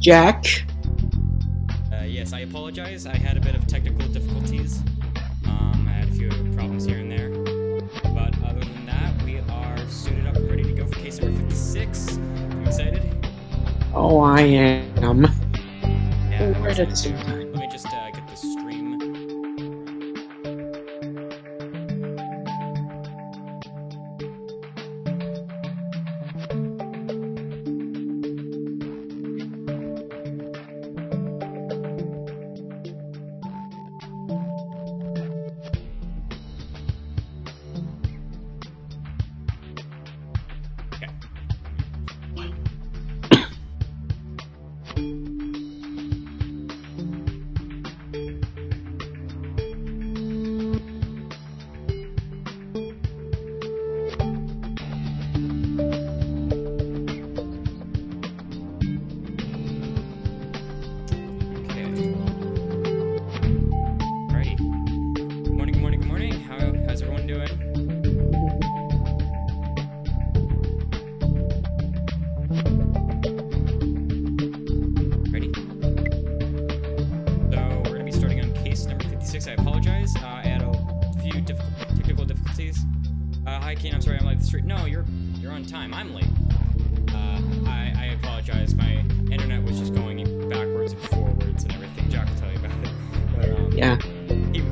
Jack. Yes, I apologize. I had a bit of technical difficulties. I had a few problems here and there. But other than that, we are suited up and ready to go for case number 56. You excited? Oh, I am. Yeah, I'm Right at the excited same too. time. Let me just get the stream. Okay. Okay. Alrighty. Good morning, good morning, good morning. How's everyone doing? Ready? So we're gonna be starting on case number 56. I apologize. I had a few technical difficulties. Hi, Kane. I'm sorry I'm late the street. No, you're on time. I'm late. I apologize. My internet was just going backwards and forwards and everything. Jack will tell you about it. But Yeah.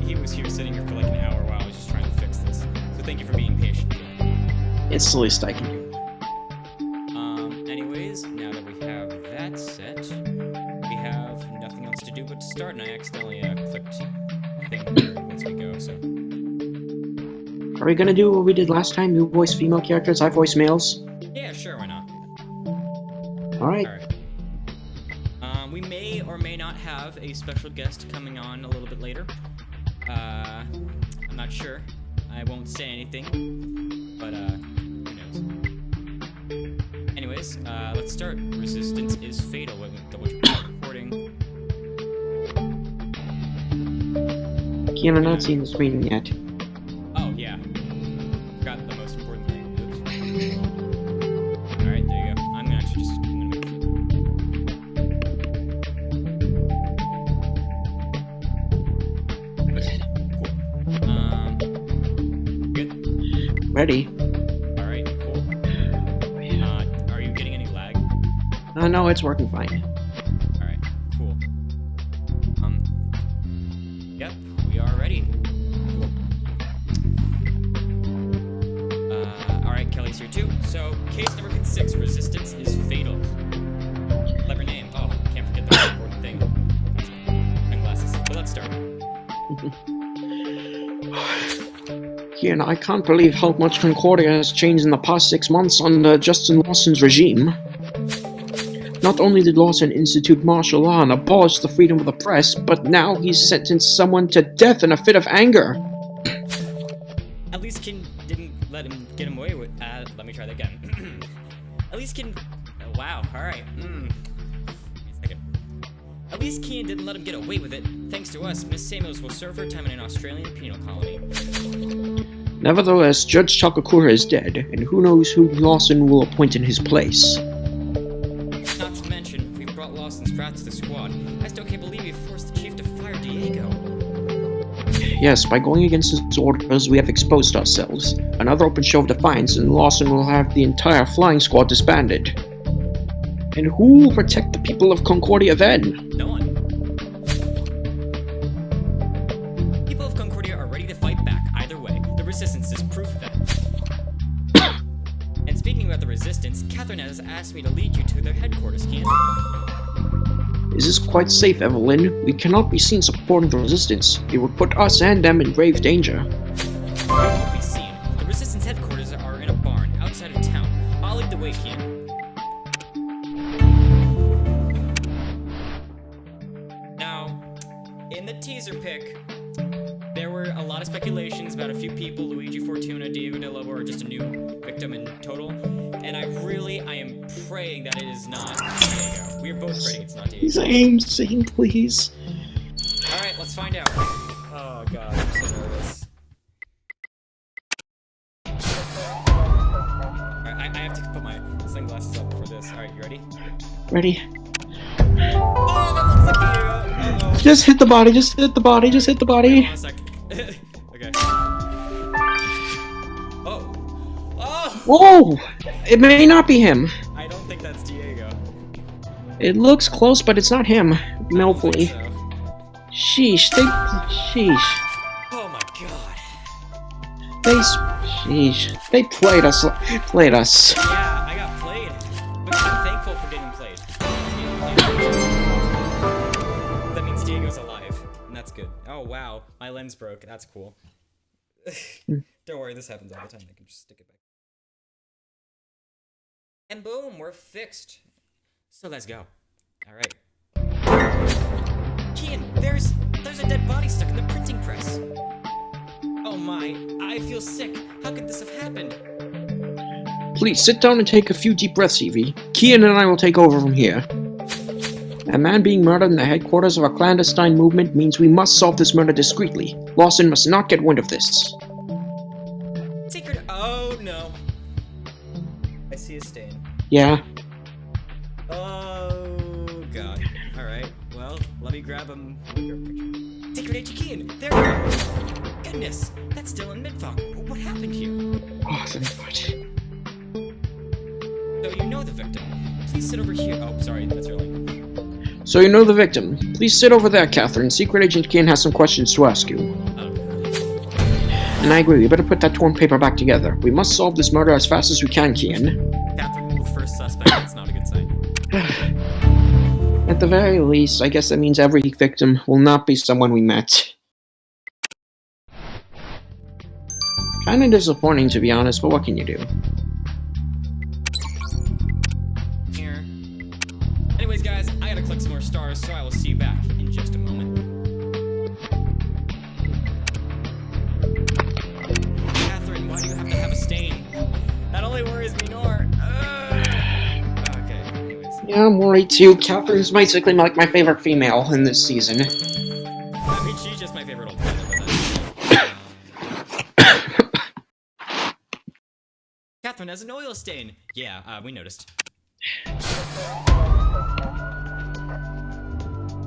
he was here sitting here for like an hour while I was just trying to fix this. So thank you for being patient. It's the least I can do. Anyways, now that we have that set, we have nothing else to do but to start, and I accidentally clicked thing here once we go, so. Are we gonna do what we did last time? You voice female characters, I voice males? Yeah, sure, why not? Alright. Alright. We may or may not have a special guest coming on a little bit later. I'm not sure. I won't say anything, but, who knows. Anyways, let's start. Resistance is fatal. Wait, double check recording. Kian, I'm not seeing the screen yet. Oh, yeah. Forgot the most important thing. Oops. Alright, there you go. I'm gonna actually just... Okay, cool. Good? Ready? Alright, cool. Are you getting any lag? No, it's working fine. Alright, cool. Yep, we are ready. Cool. Alright, Kelly's here too. So, case number 56, resistance is fatal. Clever name. Oh, can't forget the most important thing. Sunglasses. But let's start. Kian, I can't believe how much Concordia has changed in the past 6 months under Justin Lawson's regime. Not only did Lawson institute martial law and abolish the freedom of the press, but now he's sentenced someone to death in a fit of anger. At least Kin didn't let him get him away with. Let me try that again. At least Kin. Oh, wow. All right. Wait a second. At least Kian didn't let him get away with it. Thanks to us, Miss Samuels will serve her time in an Australian penal colony. Nevertheless, Judge Takakura is dead, and who knows who Lawson will appoint in his place. Not to mention, we brought Lawson's wrath to the squad. I still can't believe you forced the chief to fire Diego. Yes, by going against his orders, we have exposed ourselves. Another open show of defiance, and Lawson will have the entire flying squad disbanded. And who will protect the people of Concordia then? No one. People of Concordia are ready to fight back either way. The resistance is proof of that. And speaking about the resistance, Catherine has asked me to lead you to their headquarters, Kian. Is this quite safe, Evelyn? We cannot be seen supporting the resistance. It would put us and them in grave danger. We won't be seen. The resistance headquarters are in a barn outside of town. I'll lead the way, Kian. Now, in the teaser pic, there were a lot of speculations about a few people, Luigi Fortuna, Diego De Lobo, or just a new victim in total. And I am praying that it is not Diego. We are both praying it's not Diego. Same, please. Alright, let's find out. Oh god, I'm so nervous. Alright, I have to put my sunglasses up for this. Alright, you ready? Ready? Just hit the body, just hit the body, just hit the body. Hold on a sec. Okay. Oh. Oh! Whoa! It may not be him. I don't think that's Diego. It looks close, but it's not him. Melfully. So. Sheesh, sheesh. Oh my god. Sheesh. They played us. Yeah, I got played. But I'm thankful for getting played. That means Diego's alive. And that's good. Oh wow, my lens broke. That's cool. Don't worry, this happens all the time. I can just stick it back. And boom, we're fixed. So let's go. Alright. Kian, there's a dead body stuck in the printing press. Oh my, I feel sick. How could this have happened? Please sit down and take a few deep breaths, Evie. Kian and I will take over from here. A man being murdered in the headquarters of a clandestine movement means we must solve this murder discreetly. Lawson must not get wind of this. Secret. Oh no. I see a stain. Yeah. Oh god. Alright, well, let me grab him. Secret Agent Kian! There you are! Goodness, that's still in Midfog. What happened here? Oh, thank God. So you know the victim. Please sit over here. Oh, sorry, that's your link. So you know the victim. Please sit over there, Catherine. Secret Agent Kian has some questions to ask you. And I agree, we better put that torn paper back together. We must solve this murder as fast as we can, Kian. Catherine, first suspect. That's not a good sign. At the very least, I guess that means every victim will not be someone we met. Kinda disappointing, to be honest, but what can you do? Here. Anyways, guys, I gotta collect some more stars, so I will see you back in just a moment. Catherine, why do you have to have a stain? That only worries me more. Okay, anyways. Yeah, I'm worried too. Catherine's basically like my favorite female in this season. I mean, she's just my favorite old title, but Catherine has an oil stain. Yeah, we noticed.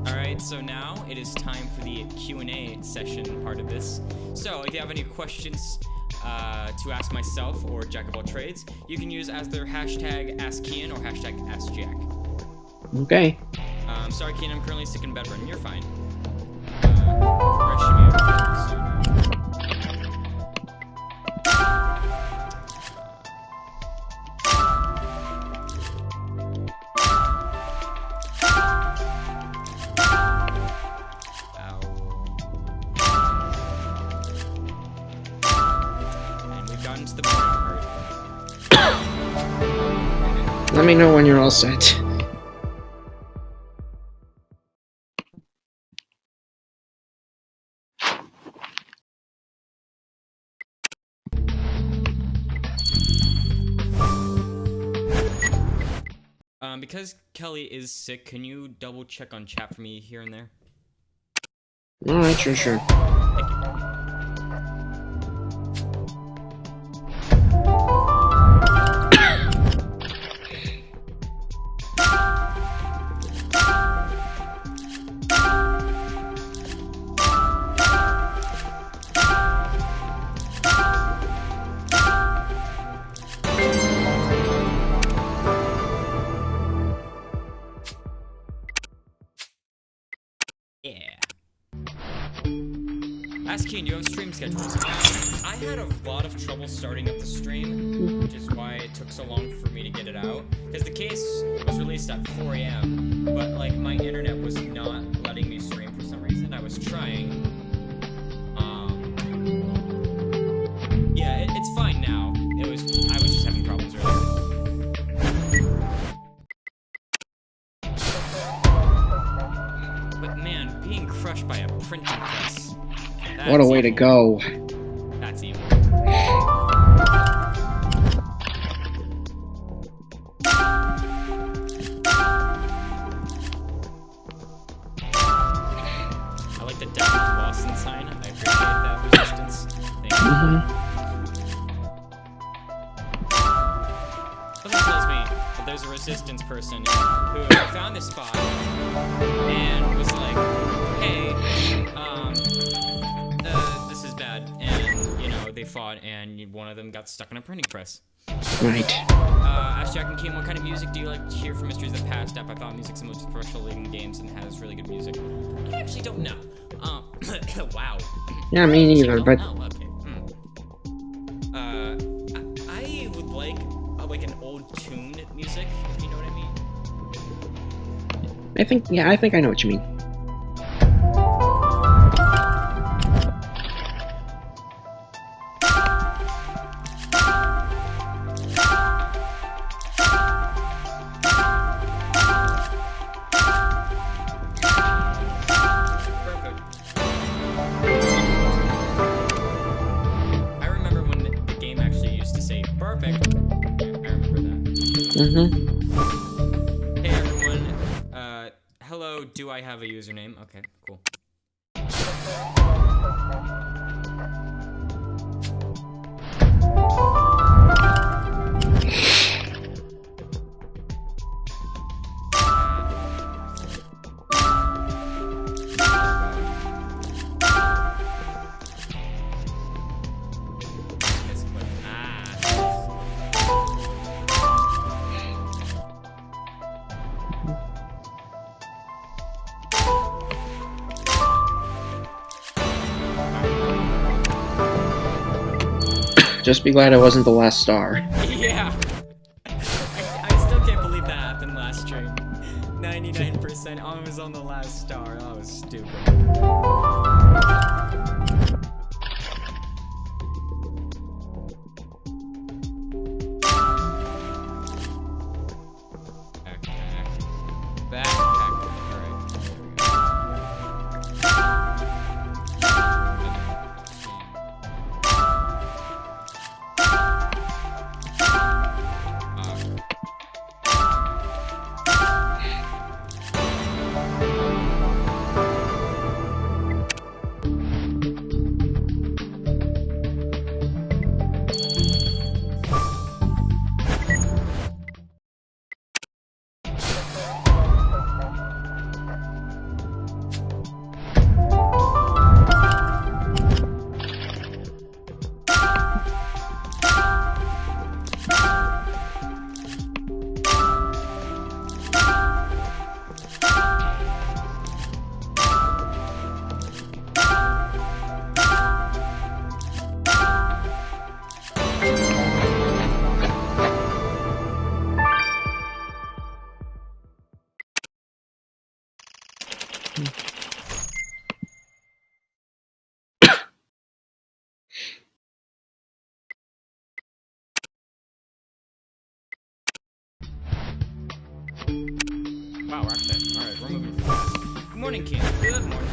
Alright, so now it is time for the Q&A session part of this. So, if you have any questions to ask myself or Jack of all trades, you can use either hashtag AskKian or hashtag AskJack. Okay. Sorry, Kian, I'm currently sick in bed, You're fine. Rest should be okay soon. To the boring part. Let me know when you're all set. Because Kelly is sick, can you double check on chat for me here and there? Alright, sure. Thank you. Kian, do you have stream schedules? I had a lot of trouble starting up the stream, which is why it took so long for me to get it out. Because the case was released at 4 a.m., but like my internet was not letting me stream for some reason. I was trying. Yeah, it's fine now. I was just having problems earlier. But man, being crushed by a printing press. What a way to go. That's evil. I like the Death of Lawson sign. I appreciate that resistance. Thank you. Something tells me that there's a resistance person who found this spot and was like, hey, fought, and one of them got stuck in a printing press. Right. Ask Jack and Kim, what kind of music do you like to hear from Mysteries of the Past? App, I thought music's the most special in games and has really good music. I actually don't know. Wow. Yeah, me neither, but... Oh, okay. I would like an old tuned music, if you know what I mean. I think I know what you mean. Hey everyone, hello, do I have a username? Okay, cool. Just be glad I wasn't the last star. Yeah. I still can't believe that happened last stream. 99% I was on the last star. That was stupid. Backpack. Wow, we're actually, alright, we're moving fast. Good morning, Kim. Good morning.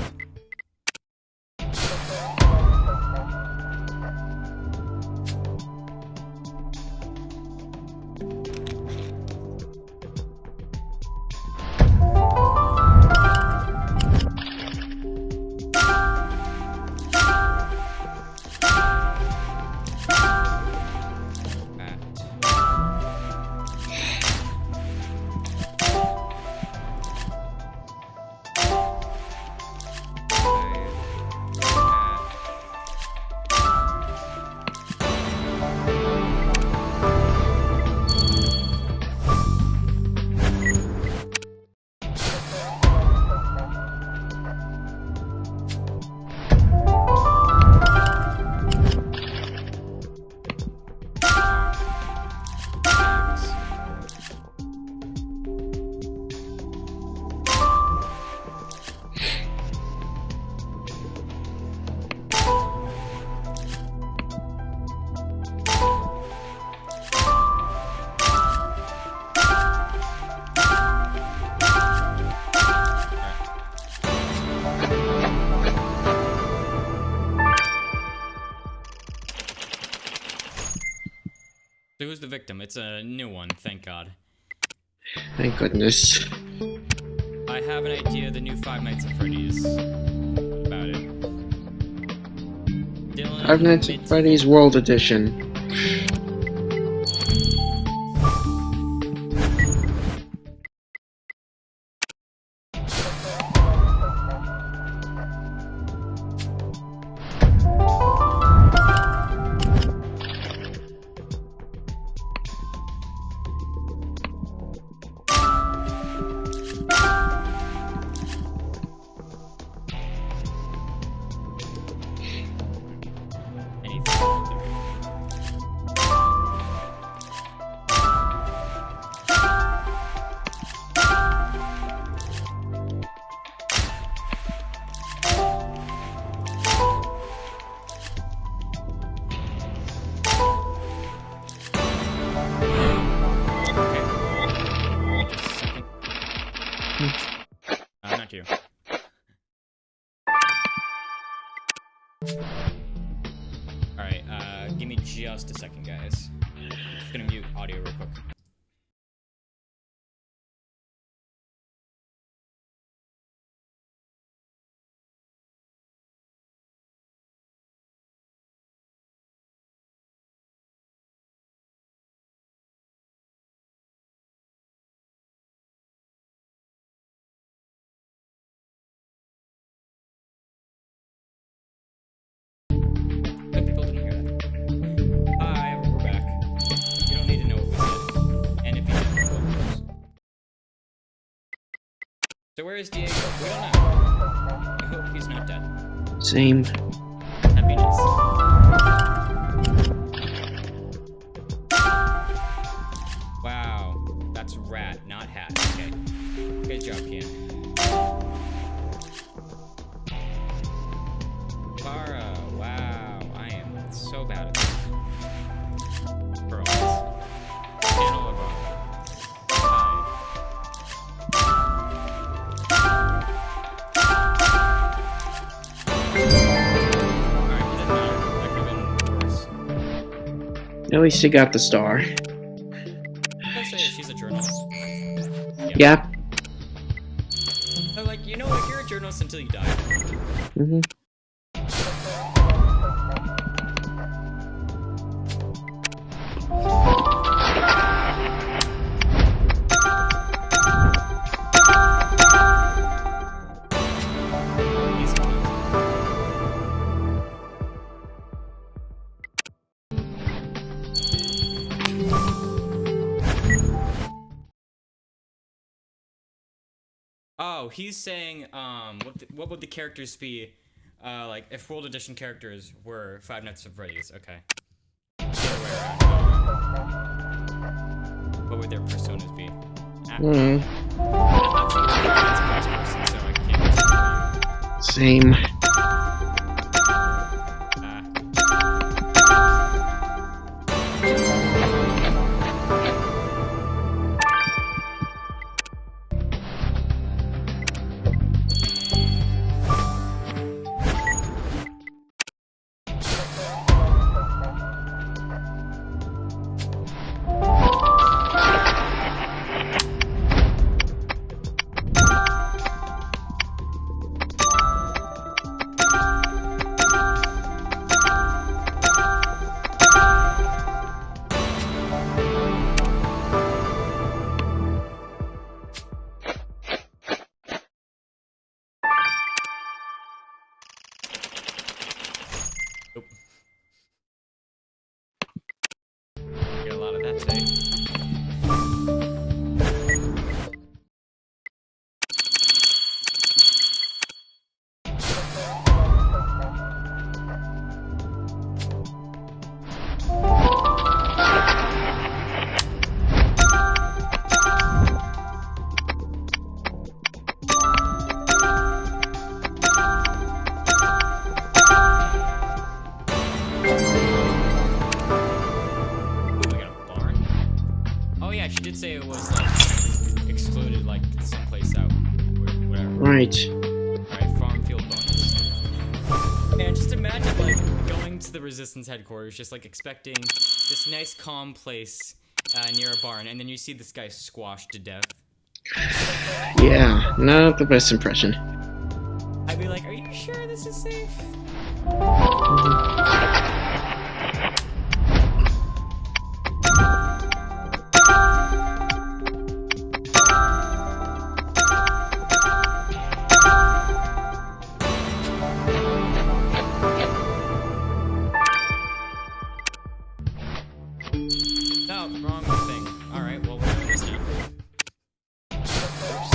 So who's the victim? It's a new one, thank God. Thank goodness. I have an idea, the new Five Nights at Freddy's. What about it? Dylan, Five Nights at Freddy's World Edition. Alright, give me just a second, guys. I'm just gonna mute audio real quick. Good people didn't hear that. Hi, we're back. You don't need to know what we said. And if you didn't, well, oops. So where is Diego? We don't know. I hope he's not dead. Same. That'd be nice. Wow, that's rat, not hat. Okay. Good job, Kian. Bara, wow, I am so bad at this. Girls. Channel of Alright, it doesn't matter. That could have been worse. At least you got the star. Let's say she's a journalist. Yeah. I'm like, you know what, you're a journalist until you die. Mm-hmm. He's cute. Oh, he's saying, what would the characters be, like, if World Edition characters were Five Nights at Freddy's? Okay. The other way around. What would their personas be? Mm. I'm not sure it's a first person, so I can't tell you. Same. Nope. Get a lot of that today. She did say it was like excluded, like someplace out, whatever. Right. Alright, farm field bonus. Man, just imagine like going to the Resistance headquarters, just like expecting this nice calm place near a barn, and then you see this guy squashed to death. Yeah, not the best impression. I'd be like, are you sure this is safe? No, wrong thing. Alright, well, we're doing this now. Oops.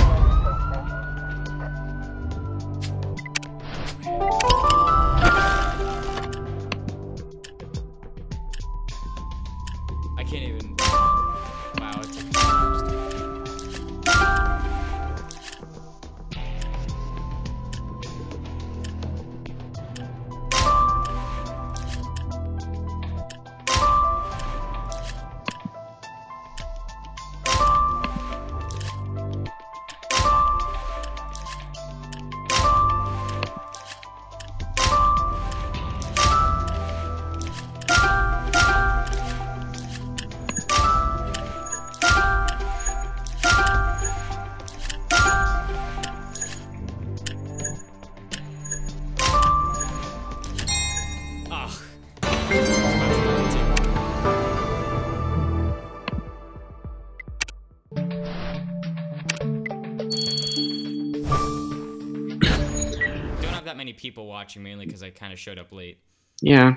people watching, mainly because I kind of showed up late. Yeah.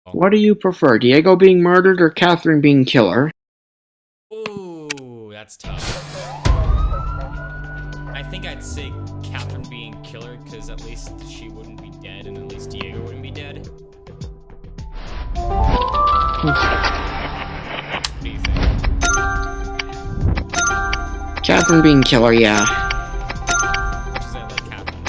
Oh. What do you prefer, Diego being murdered or Catherine being killer? Ooh, that's tough. I think I'd say Catherine being killer, because at least she wouldn't be dead, and at least Diego wouldn't be dead. What do you think? Catherine being killer, yeah. Much as I like Catherine,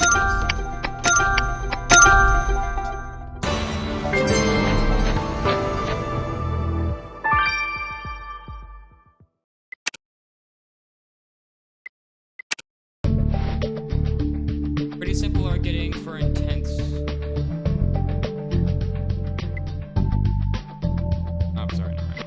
pretty simple arguing for intense. Oh, sorry, never mind.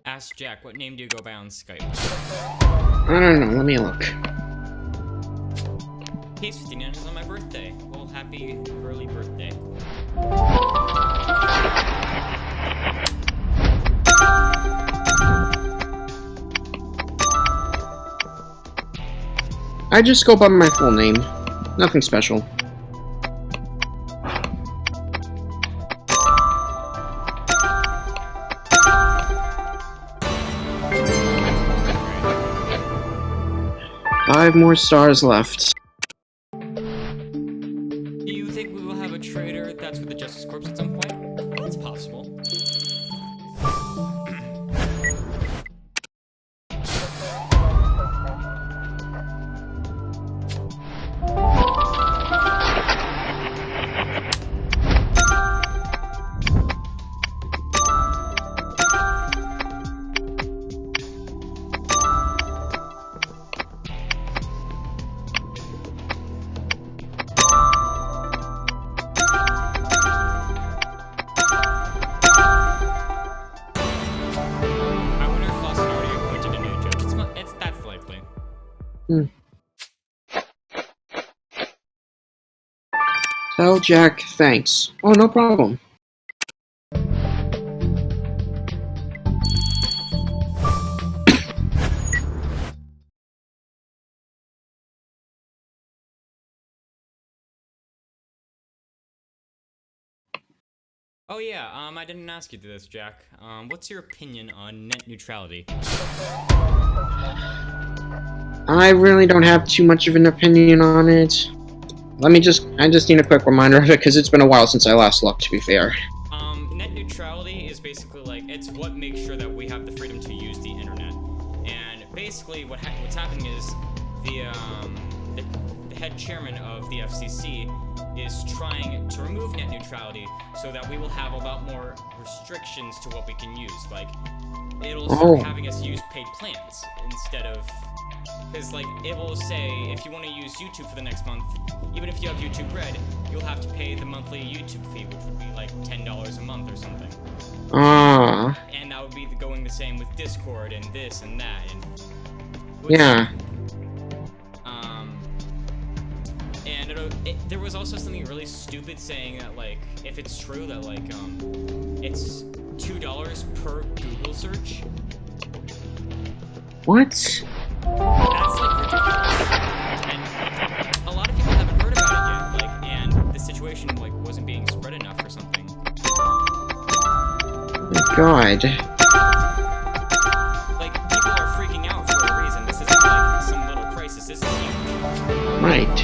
Ask Jack, what name do you go by on Skype? I don't know, let me look. He's 59 is on my birthday. Well, happy early birthday. I just go by my full name. Nothing special. Five more stars left. Do you think we will have a traitor that's with the Justice Corps at some point? That's possible. Tell Jack thanks. Oh, no problem. Oh yeah, I didn't ask you this, Jack. What's your opinion on net neutrality? I really don't have too much of an opinion on it. I just need a quick reminder of it, because it's been a while since I last looked, to be fair. Net neutrality is basically like, it's what makes sure that we have the freedom to use the internet. And basically what's happening is the head chairman of the FCC is trying to remove net neutrality so that we will have a lot more restrictions to what we can use. Like, it'll start having us use paid plans instead of... Because, like, it will say, if you want to use YouTube for the next month, even if you have YouTube Red, you'll have to pay the monthly YouTube fee, which would be like $10 a month or something. And that would be going the same with Discord and this and that. And yeah. And there was also something really stupid saying that, like, if it's true that, like, it's $2 per Google search. What? That's, like, ridiculous. And a lot of people haven't heard about it yet. Like, and the situation situation like wasn't being spread enough or something. Oh my god. Like, people are freaking out for a reason. This isn't like some little crisis. This is huge. Right.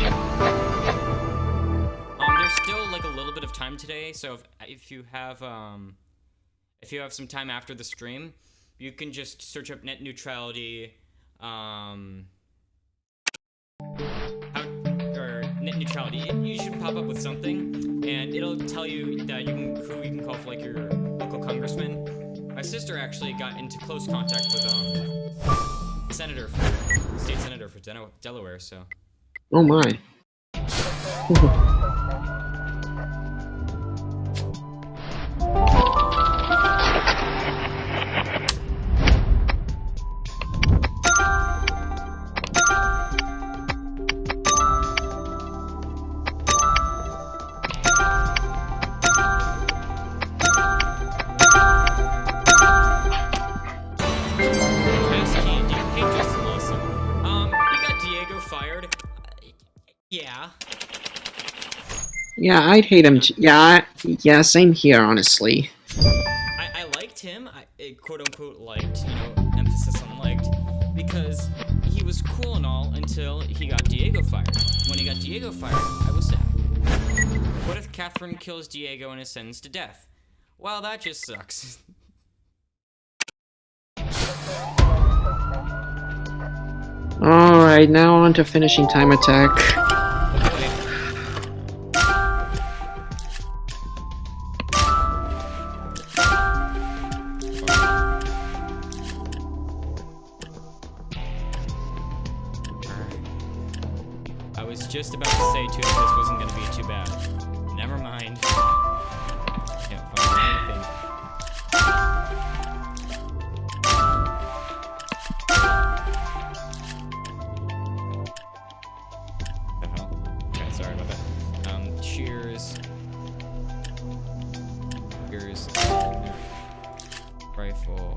There's still like a little bit of time today, so if you have some time after the stream, you can just search up net neutrality, or net neutrality. You should pop up with something, and it'll tell you that who you can call for like your local congressman. My sister actually got into close contact with state senator for Delaware, so. Oh my. Yeah, I'd hate him too. Yeah, same here, honestly. I liked him, quote-unquote liked, emphasis on liked, because he was cool and all until he got Diego fired. When he got Diego fired, I was sad. What if Catherine kills Diego and is sentenced to death? Well, that just sucks. Alright, now on to finishing time attack. I was just about to say, too, that this wasn't going to be too bad. Never mind. Can't find anything. The hell? Okay, sorry about that. Cheers. Cheers. Rifle.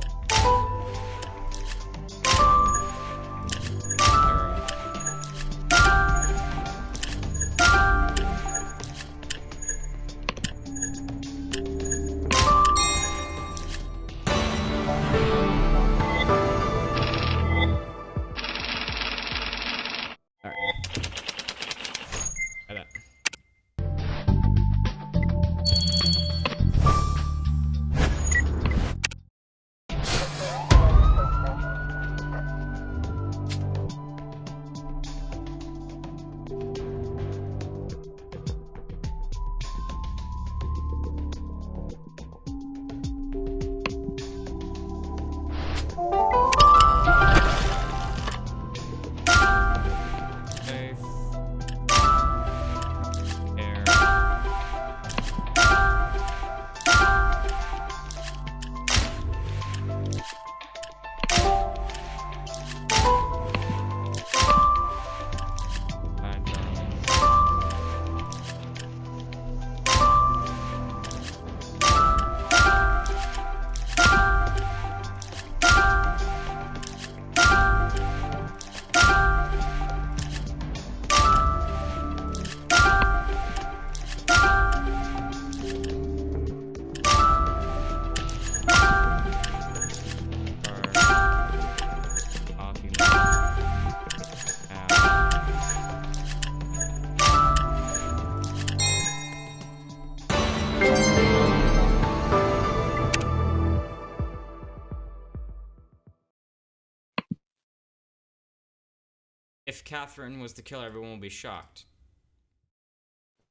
If Catherine was the killer, everyone will be shocked.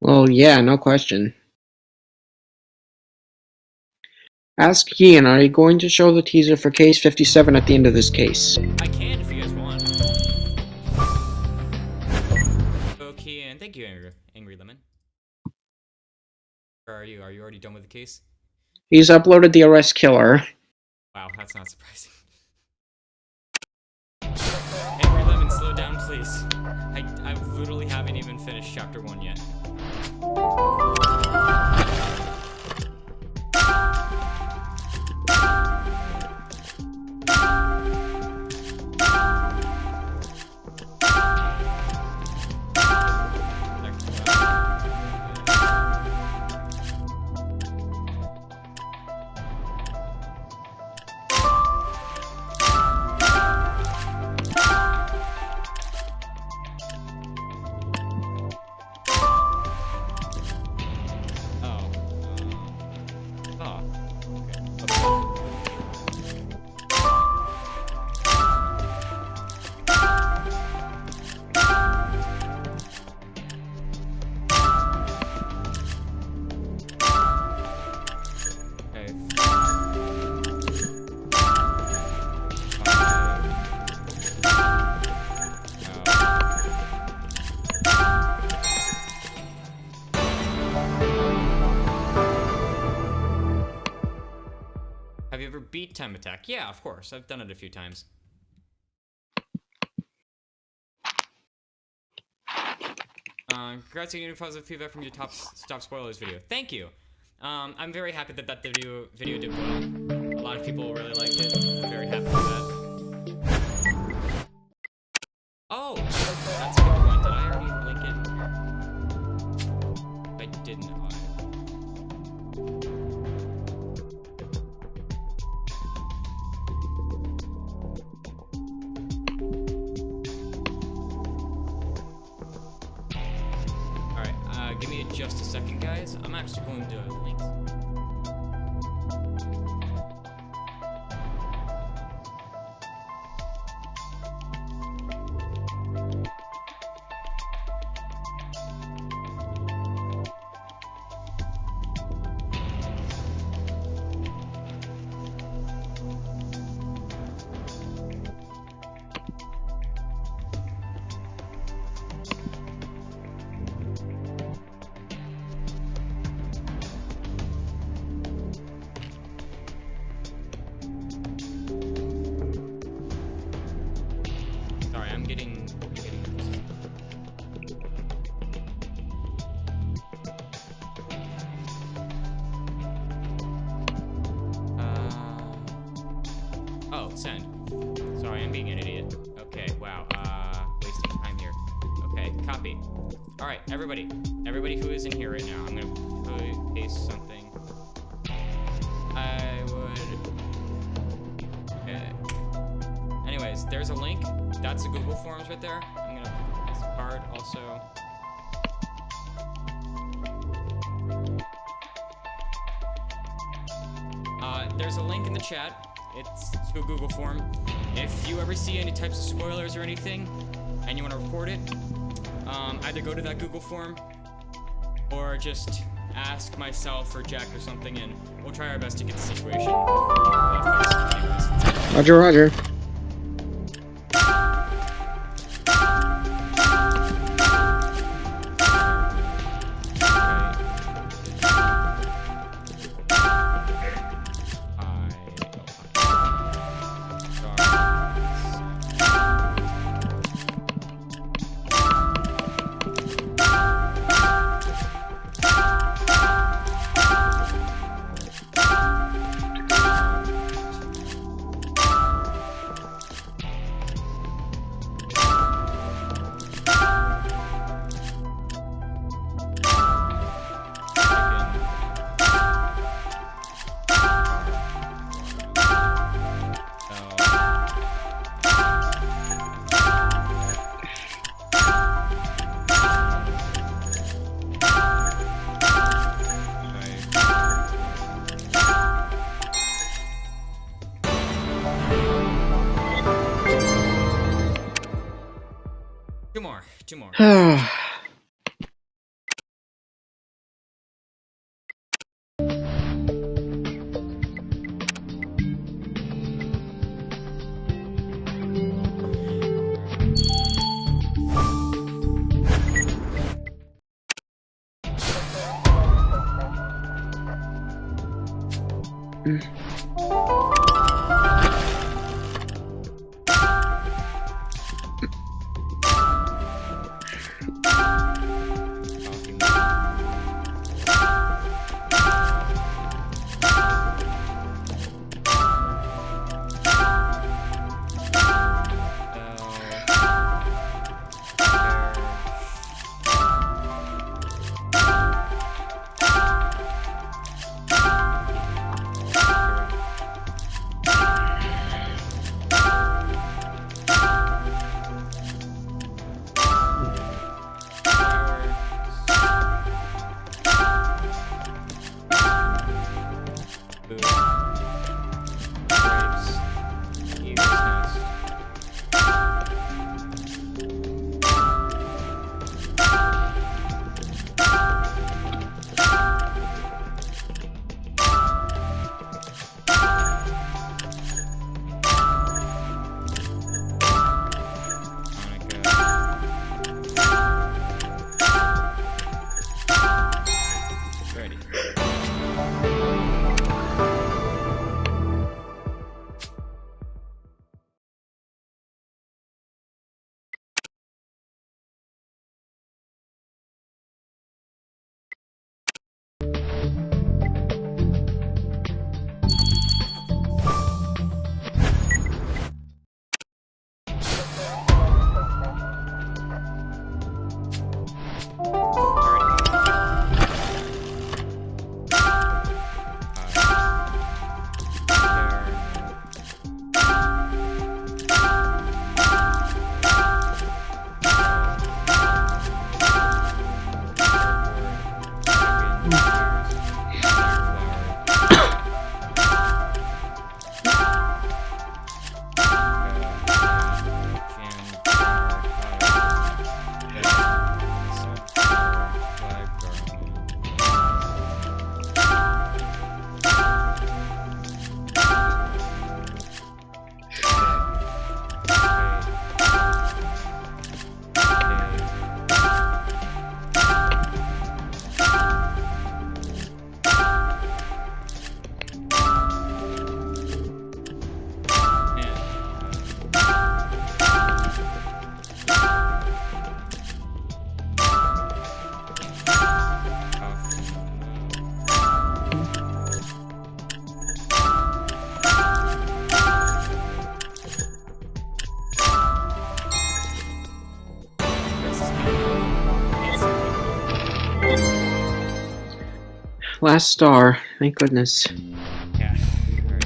Well, yeah, no question. Ask Ian, are you going to show the teaser for case 57 at the end of this case? I can if you guys want. Okay, and thank you, Angry Lemon. Where are you? Are you already done with the case? He's uploaded the arrest killer. Wow, that's not surprising. Angry Lemon, slow down, please. I literally haven't even finished chapter 1 yet. beat time attack. Yeah, of course. I've done it a few times. Congrats on getting positive feedback from your Stop Spoilers video. Thank you. I'm very happy that that video did well. A lot of people really liked it. I'm very happy for that. Oh, that's a good point. Did I already link it? I didn't. Alright, give me just a second, guys. I'm actually going to link. I'm getting oh, send. Sorry, I'm being an idiot. Okay, wow, wasting time here. Okay, copy. Alright, everybody who is in here right now, I'm gonna paste something. I would... Anyways, there's a link. That's the Google Forms right there. I'm gonna put this card also. There's a link in the chat. It's to a Google form. If you ever see any types of spoilers or anything, and you want to report it, either go to that Google form, or just ask myself or Jack or something, and we'll try our best to get the situation fixed. Roger, roger. Two more. Last star. Thank goodness. Yeah. Alright.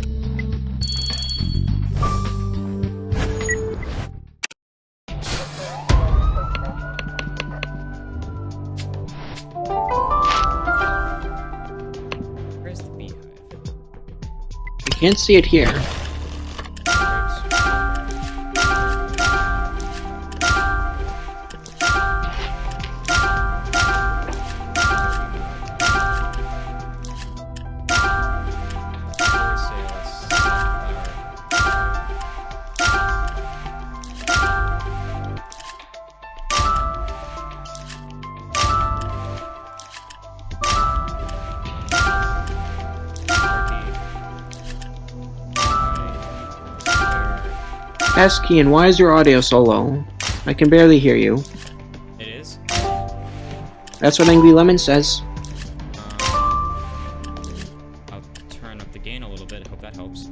Where's the beehive? I can't see it here. Ask Ian, why is your audio so low? I can barely hear you. It is? That's what Angry Lemon says. I'll turn up the gain a little bit. I hope that helps.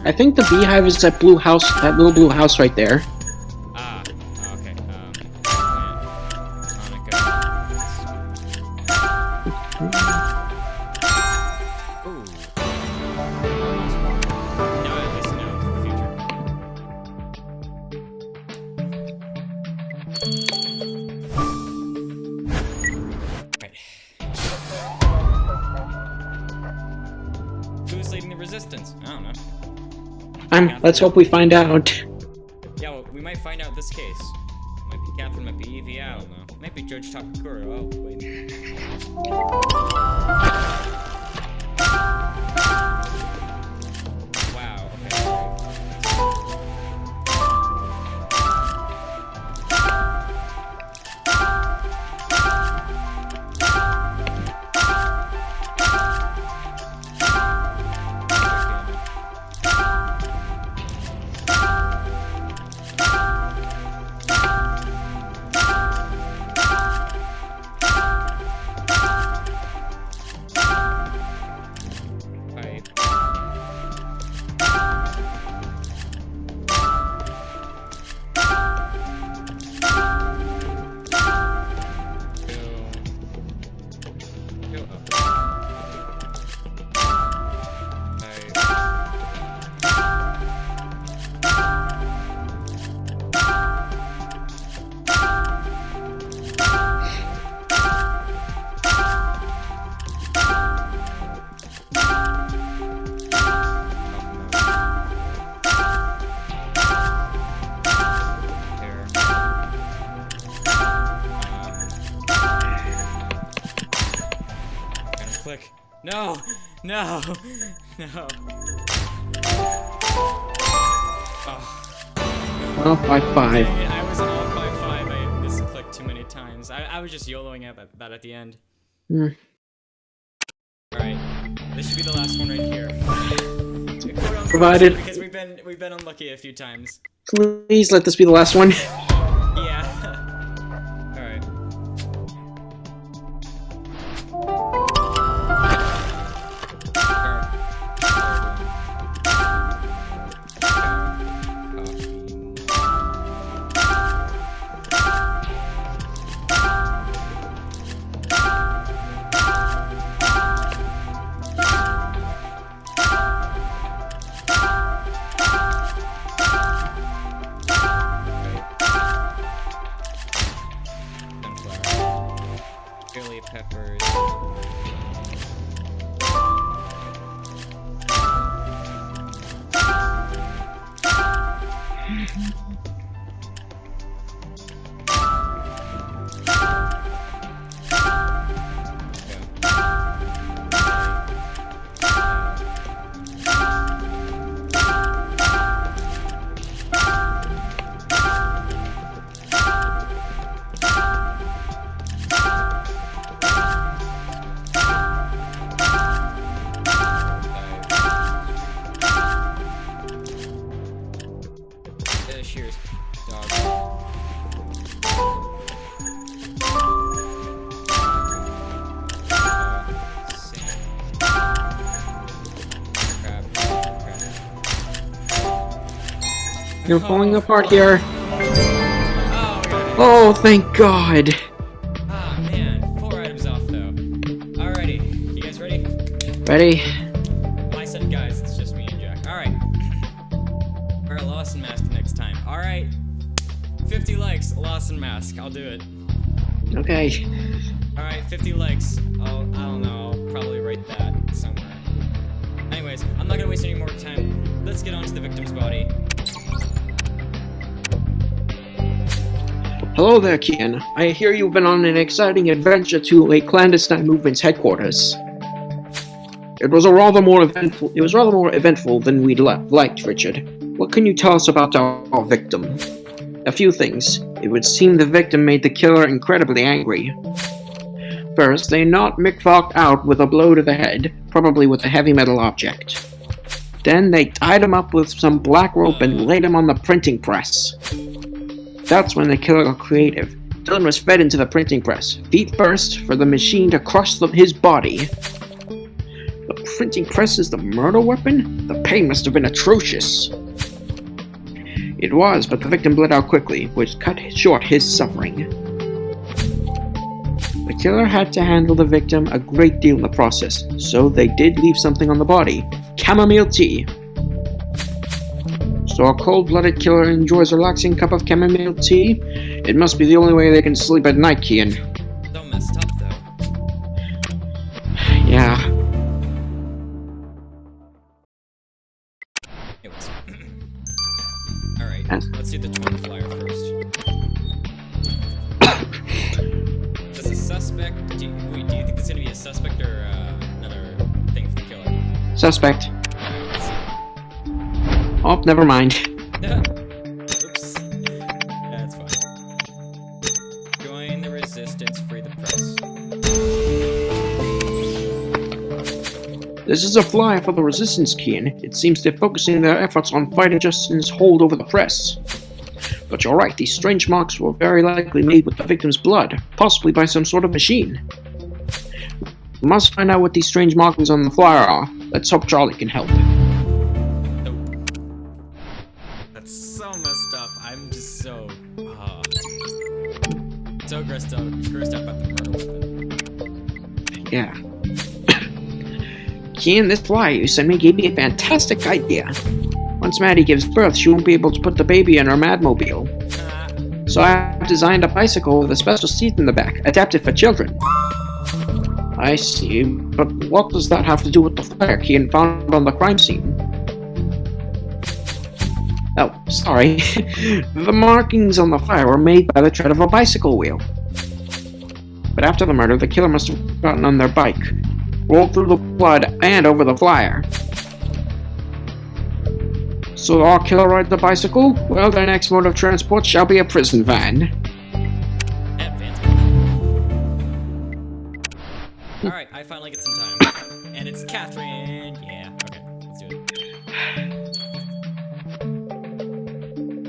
I think the beehive is that blue house, that little blue house right there. Ah, okay. Ooh. Now I at least know for the future. Right. Who's leading the resistance? I don't know. Let's hope we find out. Yeah, well, we might find out this case. Might be Catherine, might be Evie, I don't know. Might be Judge Takakura. Oh, wait. Wow, Click. No! No! No. Oh. Off by 5. Dang it, I was off by 5. I misclicked too many times. I was just YOLOing at that at the end. Alright. This should be the last one right here. Provided. Because we've been unlucky a few times. Please let this be the last one. Yeah. Alright. Chili peppers. cheers, dog. You're falling apart here. Oh, Oh, thank God. ah, man. 4 items off, though. Alrighty. You guys ready? Ready? I said guys, it's just me and Jack. Alright. Wear a Lawson mask next time. Alright. 50 likes, Lawson mask. I'll do it. Okay. Alright, 50 likes. I don't know. I'll probably write that somewhere. Anyways, I'm not gonna waste any more time. Let's get on to the victim's body. Hello there, Kian. I hear you've been on an exciting adventure to a clandestine movement's headquarters. It was rather more eventful than we'd liked, Richard. What can you tell us about our victim? A few things. It would seem the victim made the killer incredibly angry. First, they knocked Mick Falk out with a blow to the head, probably with a heavy metal object. Then they tied him up with some black rope and laid him on the printing press. That's when the killer got creative. Dylan was fed into the printing press, feet first, for the machine to crush his body. The printing press is the murder weapon? The pain must have been atrocious. It was, but the victim bled out quickly, which cut short his suffering. The killer had to handle the victim a great deal in the process, so they did leave something on the body. Chamomile tea. So a cold-blooded killer enjoys a relaxing cup of chamomile tea? It must be the only way they can sleep at night, Kian. So messed up, though. Yeah. Anyways. Alright, let's do the torn flyer first. Does a suspect... Do you think there's gonna be a suspect or another thing for the killer? Suspect. Alright, let's see. Oh, never mind. Oops. That's fine. Join the resistance, free the press. This is a flyer for the resistance, Kian. It seems they're focusing their efforts on fighting Justin's hold over the press. But you're right, these strange marks were very likely made with the victim's blood, possibly by some sort of machine. We must find out what these strange markings on the flyer are. Let's hope Charlie can help. That's so messed up. I'm just so grossed out about the murder weapon. Yeah. Kian, this flyer you sent me gave me a fantastic idea. Once Maddie gives birth, she won't be able to put the baby in her Madmobile. So I've designed a bicycle with a special seat in the back, adapted for children. I see, but what does that have to do with the flyer Kian found on the crime scene? Oh, sorry. The markings on the flyer were made by the tread of a bicycle wheel. But after the murder, the killer must have gotten on their bike, rolled through the blood, and over the flyer. So our killer rides the bicycle? Well, their next mode of transport shall be a prison van. Alright, I finally get some time. And it's Catherine! Yeah, okay, let's do it.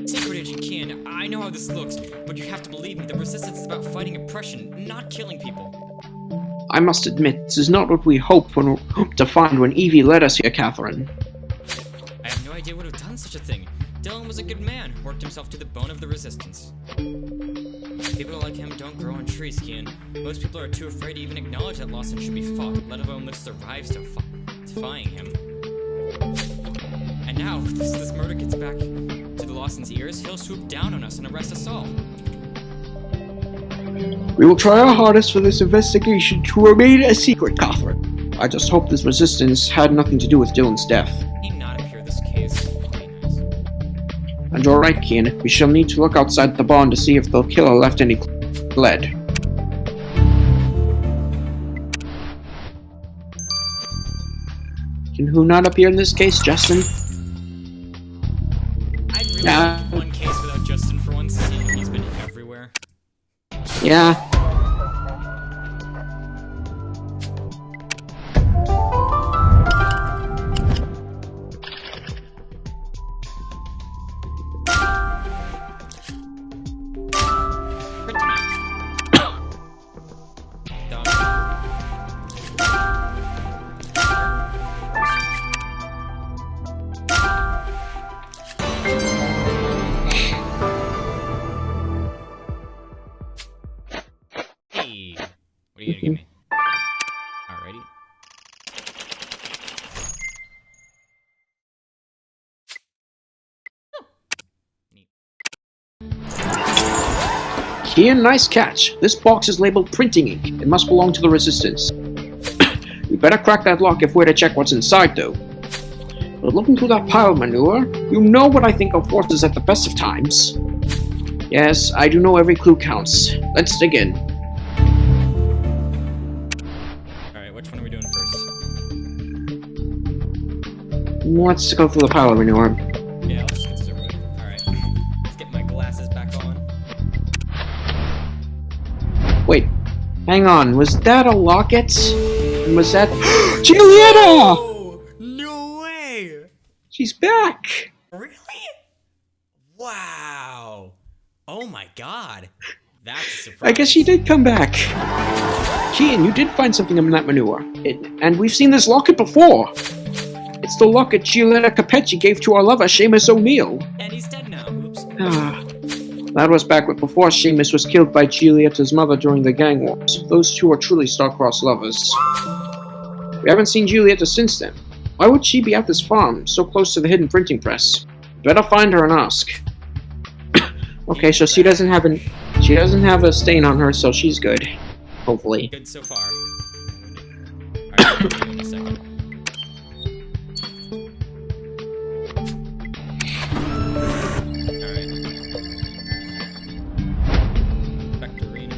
Secret Agent Kian, I know how this looks, but you have to believe me, the resistance is about fighting oppression, not killing people. I must admit, this is not what we hoped to find when Evie led us here, Catherine. I have no idea would have done such a thing. Dylan was a good man, worked himself to the bone of the resistance. People like him don't grow on trees, Kian. Most people are too afraid to even acknowledge that Lawson should be fought, let alone live survives defying him. And now, if this murder gets back to the Lawson's ears, he'll swoop down on us and arrest us all. We will try our hardest for this investigation to remain a secret, Catherine. I just hope this resistance had nothing to do with Dylan's death. He not appear this case. Okay, nice. And you're right, Kian. We shall need to look outside the barn to see if the killer left any blood. Can who not appear in this case, Justin? I'd really like one case without Justin for once. He's been everywhere. Yeah. Kian, nice catch. This box is labeled printing ink. It must belong to the Resistance. We better crack that lock if we're to check what's inside, though. But looking through that pile of manure, you know what I think of horses at the best of times. Yes, I do know every clue counts. Let's dig in. Alright, which one are we doing first? Let's go through the pile of manure. Yeah, let's get this over with. Alright. Let's get my glasses back on. Wait, hang on. Was that a locket? And was that... Giulietta! Oh, no way! She's back! Really? Wow! Oh my god! That's a surprise. I guess she did come back. Kian, you did find something in that manure. And we've seen this locket before. It's the locket Giulietta Capecci gave to our lover, Seamus O'Neill. And he's dead now. Oops. That was back before Seamus was killed by Giulietta's mother during the gang wars. Those two are truly star-crossed lovers. We haven't seen Giulietta since then. Why would she be at this farm, so close to the hidden printing press? Better find her and ask. Okay, so she doesn't have a stain on her, so she's good. Hopefully. Good so far. Alright, we'll do in a second. Alright. Back to reading.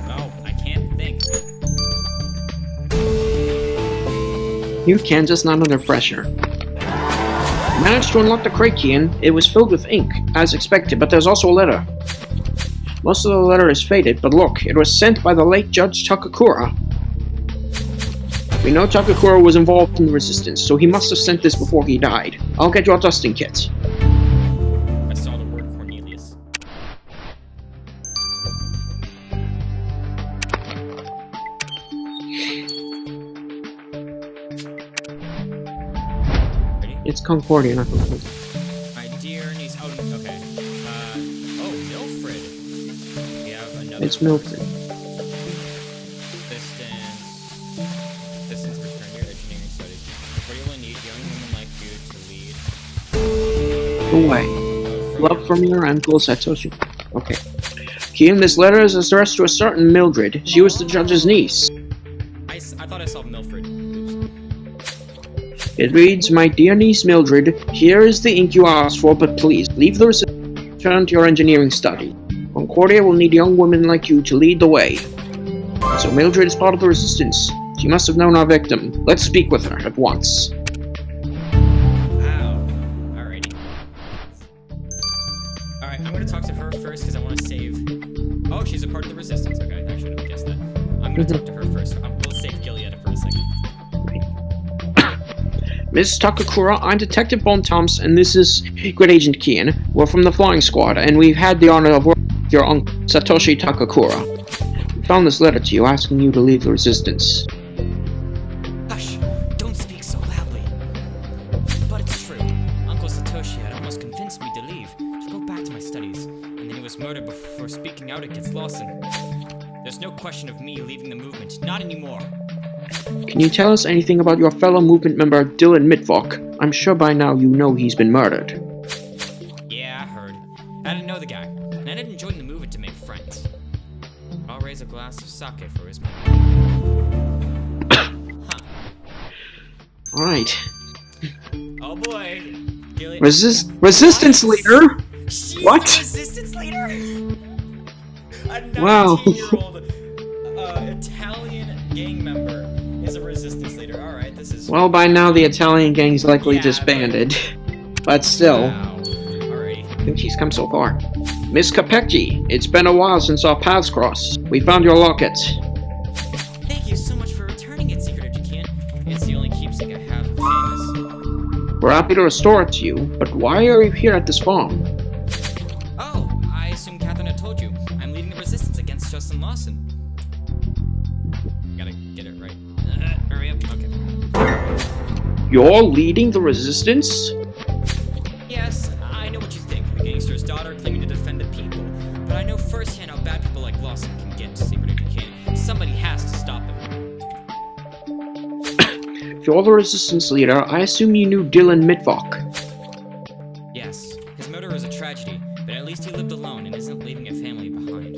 Oh, I can't think. You can, just not under pressure. Managed to unlock the crate, Kian. It was filled with ink, as expected, but there's also a letter. Most of the letter is faded, but look, it was sent by the late Judge Takakura. We know Takakura was involved in the Resistance, so he must have sent this before he died. I'll get your dusting kit. I saw the word Cornelius. Ready? It's Concordia, not Concordia. My dear niece. Oh, okay. Oh, Milfred. We have another. It's Milfred. Distance return your engineering studies. Before you will need young women like you to lead. Go away. Love from your uncle Satoshi. Okay. Kian, this letter is addressed to a certain Mildred. She was the judge's niece. I thought I saw Milfred. Oops. It reads, My dear niece Mildred, here is the ink you asked for, but please, leave the receipt and return to your engineering study. Concordia will need young women like you to lead the way. So Mildred is part of the Resistance. She must have known our victim. Let's speak with her at once. Wow. Alrighty. Alright, I'm gonna talk to her first because I want to save... Oh, she's a part of the Resistance. Okay, I should have guessed that. I'm gonna talk to her first. We'll save Giulietta for a second. Miss Takakura, I'm Detective Bontoms, and this is Secret Agent Kian. We're from the Flying Squad, and we've had the honor of working with your uncle, Satoshi Takakura. We found this letter to you asking you to leave the Resistance. Hush! Don't speak so loudly. But it's true. Uncle Satoshi had almost convinced me to leave, to go back to my studies, and then he was murdered before speaking out against Lawson. There's no question of me leaving the movement, not anymore. Can you tell us anything about your fellow movement member, Dylan Mitvok? I'm sure by now you know he's been murdered. Yeah, I heard. I didn't know the guy, and I didn't join the movement to make friends. I'll raise a glass of sake for his memory. Huh. Alright. Oh boy. Resistance leader? She's What? the Resistance leader? A 19-year-old Italian gang member is a Resistance leader. Alright, this is... Well, by now the Italian gang's likely disbanded. But still, Wow. Alrighty. I think she's come so far. Miss Capecci, it's been a while since our paths crossed. We found your locket. Thank you so much for returning it, Secret Agent Kian. It's the only keepsake I have of Seamus. We're happy to restore it to you, but why are you here at this farm? Oh, I assume Catherine had told you. I'm leading the Resistance against Justin Lawson. Gotta get it right. Hurry up. Okay. You're leading the Resistance? Yes, I know what you think. A gangster's daughter claiming to defend the people. But I know firsthand how bad people like Lawson can get, Secret Agent Kian. Somebody has to stop him. If you're the Resistance leader, I assume you knew Dylan Mitvok. Yes, his murder was a tragedy, but at least he lived alone and isn't leaving a family behind.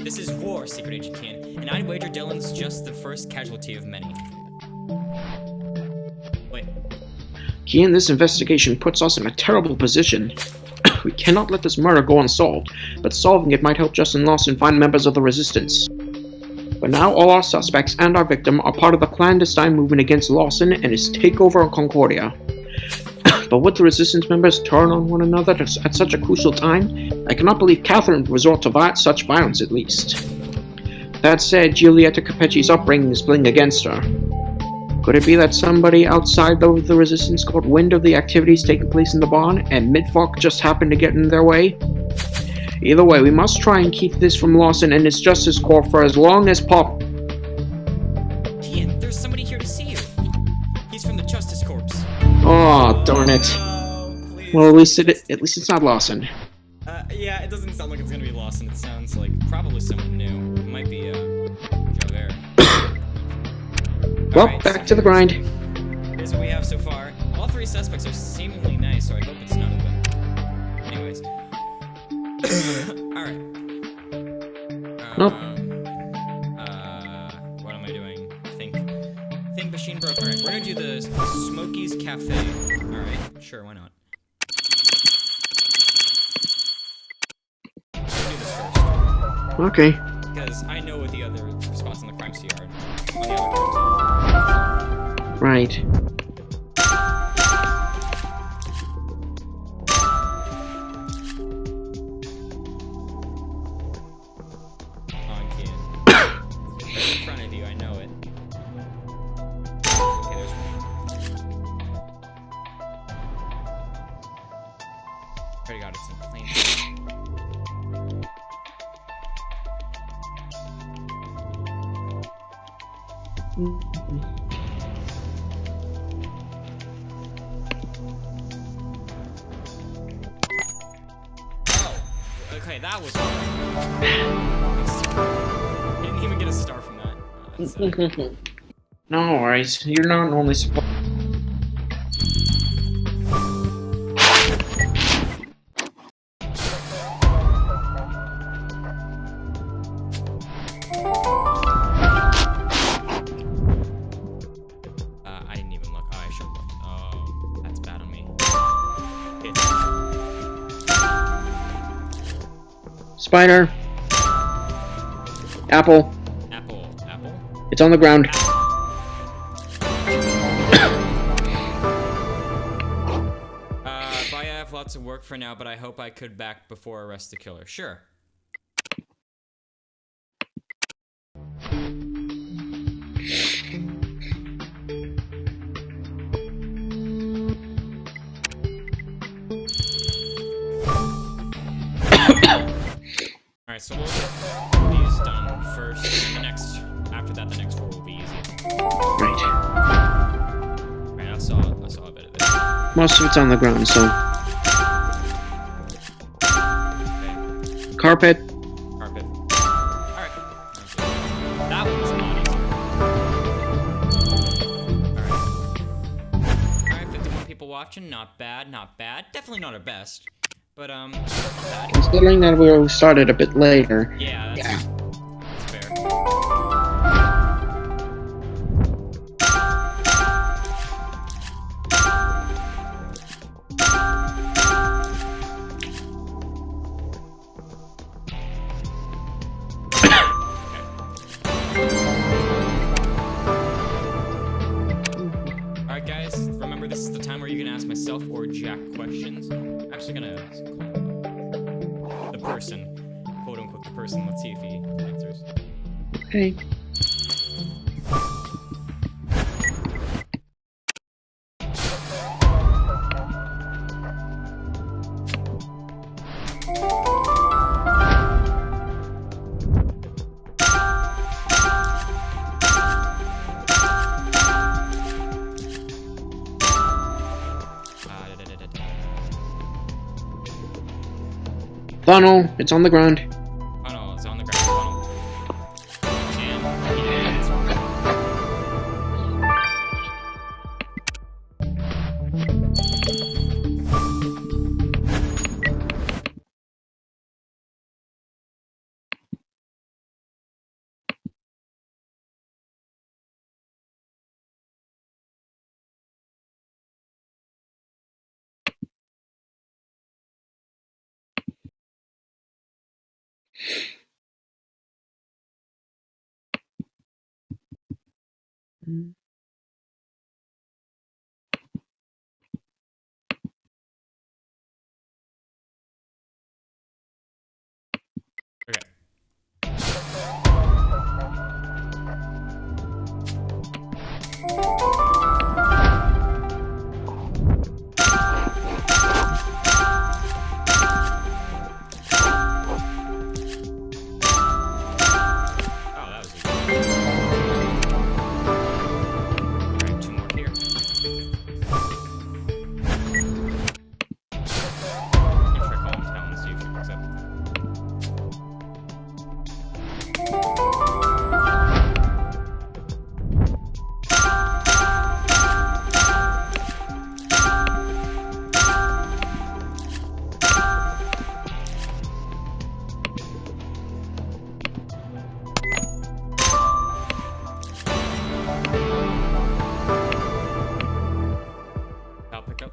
This is war, Secret Agent Kin, and I'd wager Dylan's just the first casualty of many. Wait. Kian, this investigation puts us in a terrible position. We cannot let this murder go unsolved, but solving it might help Justin Lawson find members of the Resistance. But now all our suspects and our victim are part of the clandestine movement against Lawson and his takeover on Concordia. But would the Resistance members turn on one another at such a crucial time? I cannot believe Catherine would resort to such violence, at least. That said, Giulietta Capecci's upbringing is playing against her. Could it be that somebody outside of the Resistance caught wind of the activities taking place in the barn, and Mitvok just happened to get in their way? Either way, we must try and keep this from Lawson and his Justice Corps for as long as possible. Kian, there's somebody here to see you. He's from the Justice Corps. Oh, darn it. No, please. Well, at least it's not Lawson. Yeah, it doesn't sound like it's gonna be Lawson. It sounds like probably someone new. It might be, Javert. Well, Alright, back to the grind. Here's what we have so far. All three suspects are seemingly nice, so I hope it's none of them. Anyways. Alright. Nope. What am I doing? Think machine broke. Alright, we're gonna do the Smokey's Cafe. Alright, sure, why not? We'll do this first. Okay. Because I know what the other spots on the crime scene are. Right. On kid. Right in front of you, I know it. Okay, there's one. Already got it in plain sight. Okay, that was hard. I didn't even get a star from that. No worries. You're not normally supposed. I didn't even look. Oh, I should have looked. Oh, that's bad on me. Spider. Apple. Apple. It's on the ground. Bye, I have lots of work for now, but I hope I could back before I arrest the killer. Sure. Alright, so we'll get these done first, and after that, the next four will be easy. Right. Right, I saw a bit of this. Most of it's on the ground, so. Okay, Carpet. carpet. Alright, that one was a lot easier. Alright, 51 people watching, not bad. Definitely not our best, but, not bad. Considering that we started a bit later. Yeah, that's fair. Alright guys, remember this is the time where you can ask myself or Jack questions. I'm actually gonna ask the person, quote unquote the person, let's see if he answers. Okay. Funnel, it's on the ground. Funnel, it's on the ground. Funnel. And he didn't answer. Okay. I'll pick up.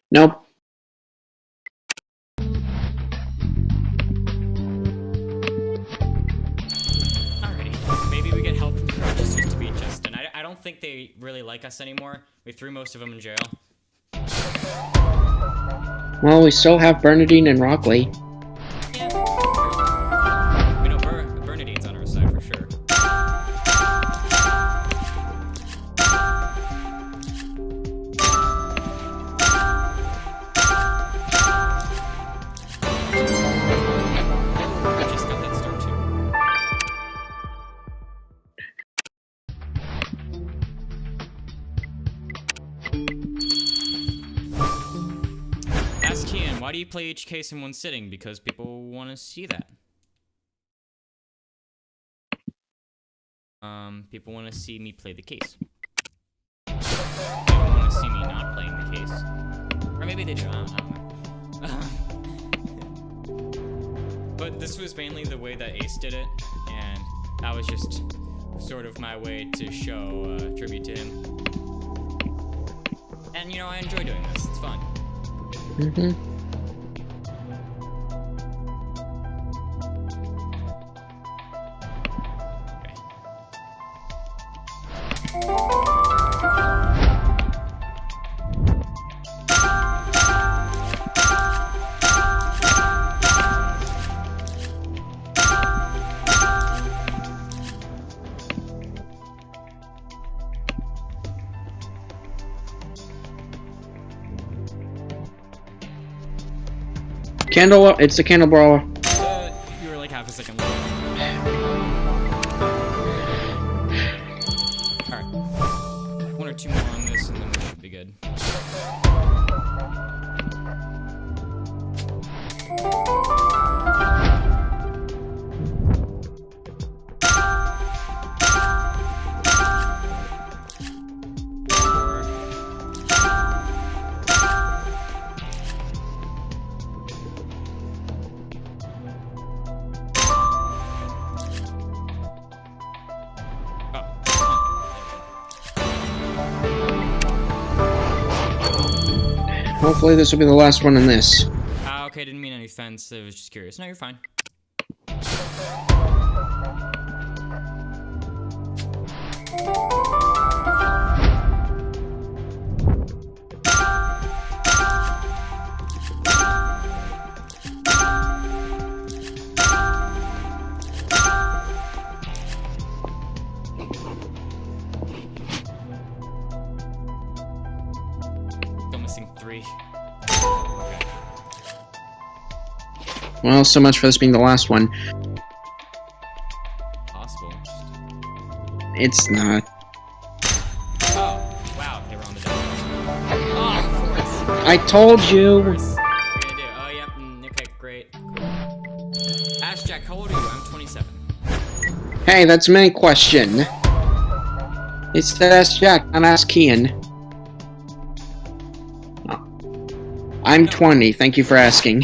Nope. Alrighty. Maybe we get help from the Rochesters to beat Justin. I don't think they really like us anymore. We threw most of them in jail. Well, we still have Bernadine and Rockley. Yeah. We know Bernadine's on our side for sure. I just got that start too. Ask Kian, why do you play each case in one sitting? Because people want to see that. People want to see me play the case. They don't want to see me not playing the case. Or maybe they do, I don't know. But this was mainly the way that Ace did it, and that was just sort of my way to show tribute to him. And, you know, I enjoy doing this. It's fun. Mm-hmm. Candle, it's the Candelabra. You were like half a second late. Alright. One or two more on this and then we should be good. Hopefully this will be the last one in this. Okay, didn't mean any offense. I was just curious. No, you're fine. Still missing 3. Okay. Well, so much for this being the last one. Possible. It's not. Oh, wow, they were on the desk. Oh, of course. I told you! Of course. What are you gonna do? Oh, yep. Okay, great. Cool. Ask Jack, how old are you? I'm 27. Hey, that's my question. It's to ask Jack, not ask Kian. I'm 20, thank you for asking.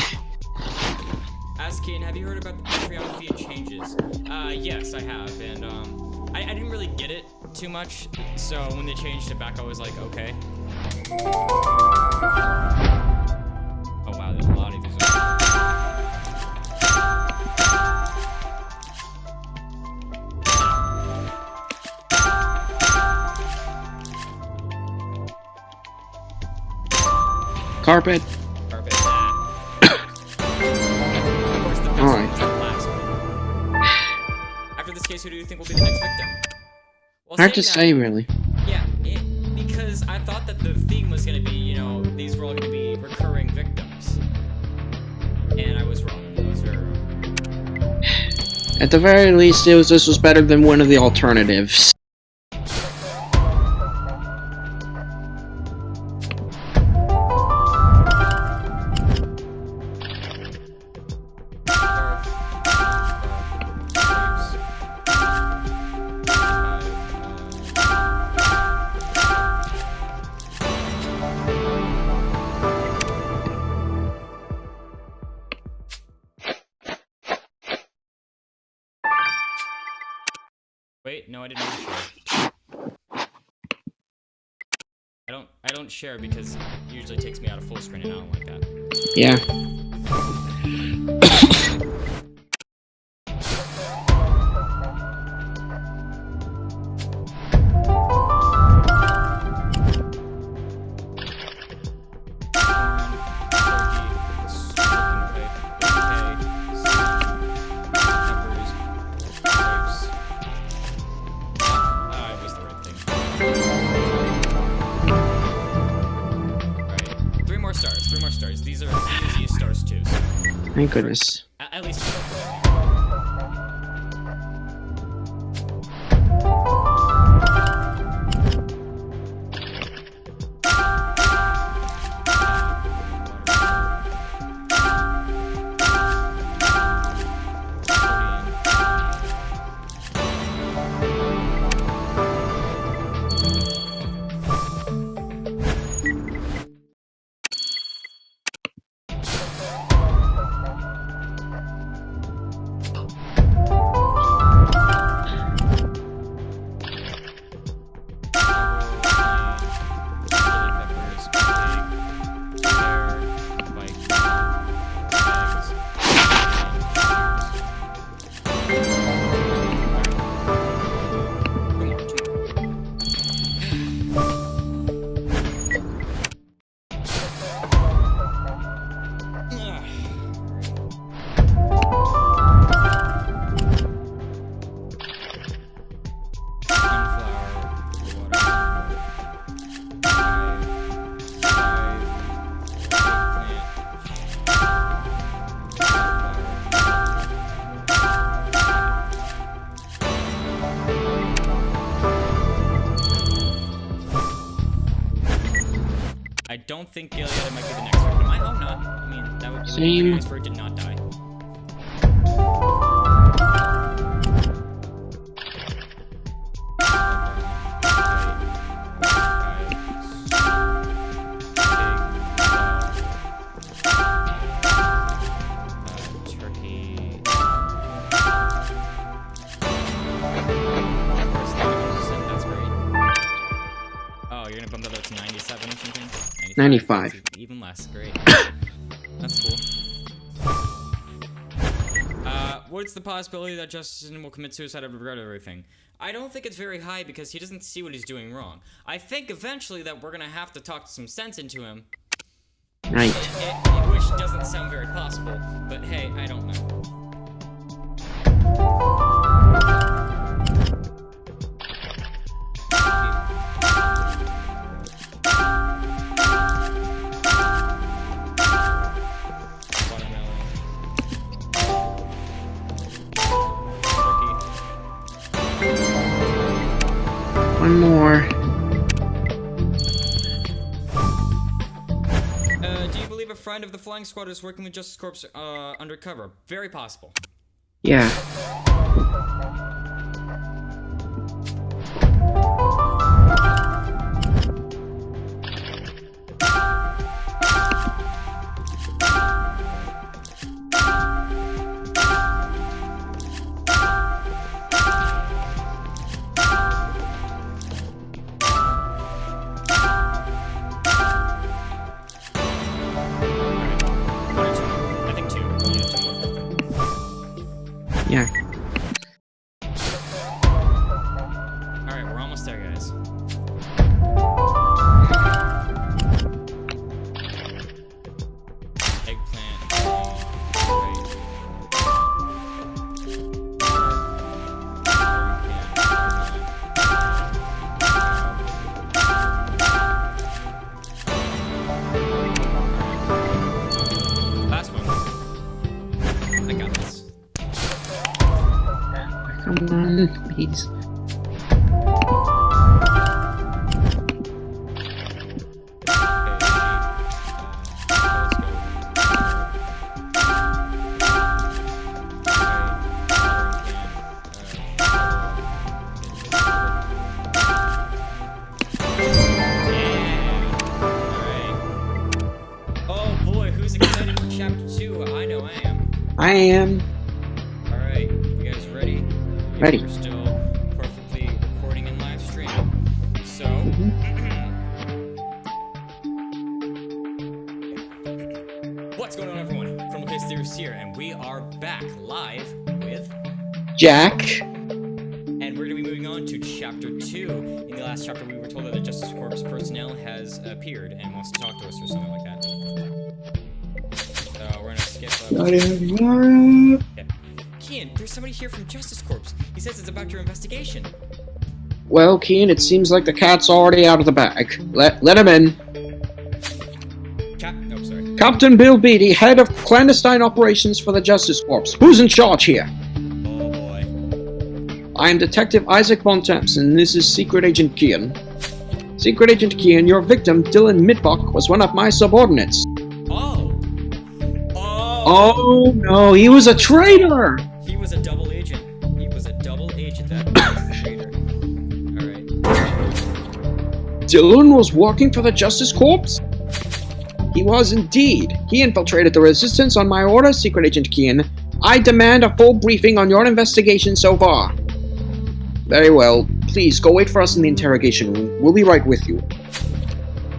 Ask Kian, have you heard about the Patreon feed changes? Yes, I have, and, I didn't really get it too much, so when they changed it back, I was like, okay. Oh wow, there's a lot of these. Carpet. Carpet. Of course, the best one is the last one. After this case, who do you think will be the next victim? Well, Hard to saying say, really. yeah, because I thought that the theme was going to be, you know, these were all going to be recurring victims. And I was wrong. I was very wrong. At the very least, this was better than one of the alternatives. Wait, no, I didn't want to share. I don't share because it usually takes me out of full screen and I don't like that. Yeah. Three more stars. These are the easiest stars too. So. Thank goodness. At least. I don't think Gilead might be the next victim. I hope not. I mean, that would be nice for it to not die. Oh, you're gonna bump that up to 97 or something? 95. Even less. Great. That's cool. What's the possibility that Justin will commit suicide of regret everything? I don't think it's very high because he doesn't see what he's doing wrong. I think eventually that we're gonna have to talk some sense into him. Right. Which doesn't sound very possible, but hey, I don't know. One more. Do you believe a friend of the flying squad is working with Justice Corps undercover? Very possible. Yeah. Yeah. Alright, we're almost there, guys. Come on, please. I am. Alright, you guys ready? Ready. We're still perfectly recording in live stream. So, what's going on, everyone? Theorists here, and we are back live with Jack. And we're going to be moving on to Chapter 2. In the last chapter, we were told that the Justice Corps personnel has appeared and wants to talk to us or something like that. So, we're going to skip Yeah. Kian, there's somebody here from Justice Corps. He says it's about your investigation. Well, Keen, it seems like the cat's already out of the bag. Let him in. Oh, sorry. Captain Bill Beatty, head of clandestine operations for the Justice Corps. Who's in charge here? Oh boy. I am Detective Isaac Bontemps, and this is Secret Agent Kian. Secret Agent Kian, your victim, Dylan Midbuck, was one of my subordinates. Oh no, he was a traitor! He was a double agent. That traitor. Alright. Dylan was working for the Justice Corps? He was indeed. He infiltrated the Resistance on my order, Secret Agent Kian. I demand a full briefing on your investigation so far. Very well. Please, go wait for us in the interrogation room. We'll be right with you.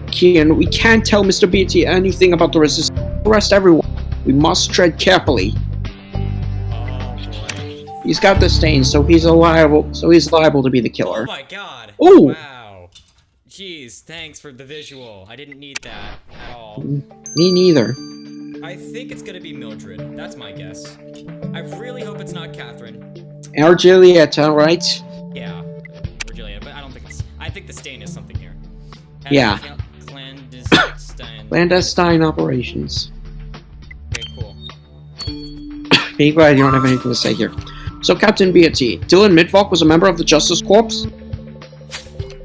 Kian, we can't tell Mr. Beatty anything about the Resistance. Arrest everyone. We must tread carefully. Oh boy. He's got the stains, so he's liable to be the killer. Oh my god. Ooh. Wow. Jeez, thanks for the visual. I didn't need that at all. Me neither. I think it's gonna be Mildred. That's my guess. I really hope it's not Catherine. Or Julieta, right? Yeah, or Julieta, but I don't think it's... I think the stain is something here. Yeah. Clandestine operations. Okay, cool. Be glad you don't have anything to say here. So, Captain Beatty, Dylan Midbuck was a member of the Justice Corps?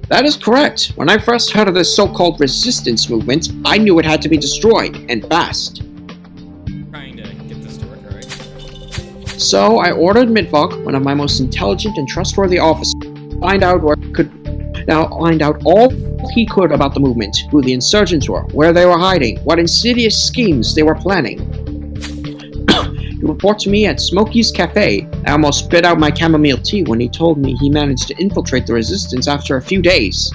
That is correct. When I first heard of this so-called resistance movement, I knew it had to be destroyed, and fast. Trying to get this to work, alright? So, I ordered Midbuck, one of my most intelligent and trustworthy officers, to find out all he could about the movement, who the insurgents were, where they were hiding, what insidious schemes they were planning. He reported to me at Smokey's Cafe. I almost spit out my chamomile tea when he told me he managed to infiltrate the Resistance after a few days.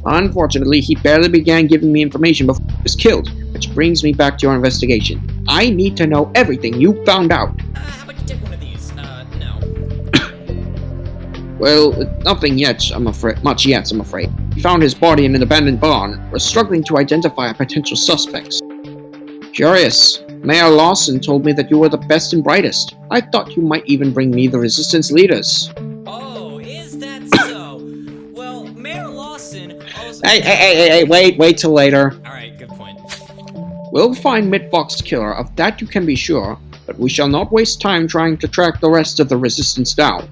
Unfortunately, he barely began giving me information before he was killed, which brings me back to your investigation. I need to know everything you found out. How about you take one of these? No. Well, nothing yet, I'm afraid. We found his body in an abandoned barn. We're struggling to identify potential suspects. Curious. Mayor Lawson told me that you were the best and brightest. I thought you might even bring me the Resistance leaders. Oh, is that so? Well, Mayor Lawson also... Hey, wait till later. Alright, good point. We'll find Midbuck's killer, of that you can be sure, but we shall not waste time trying to track the rest of the Resistance down.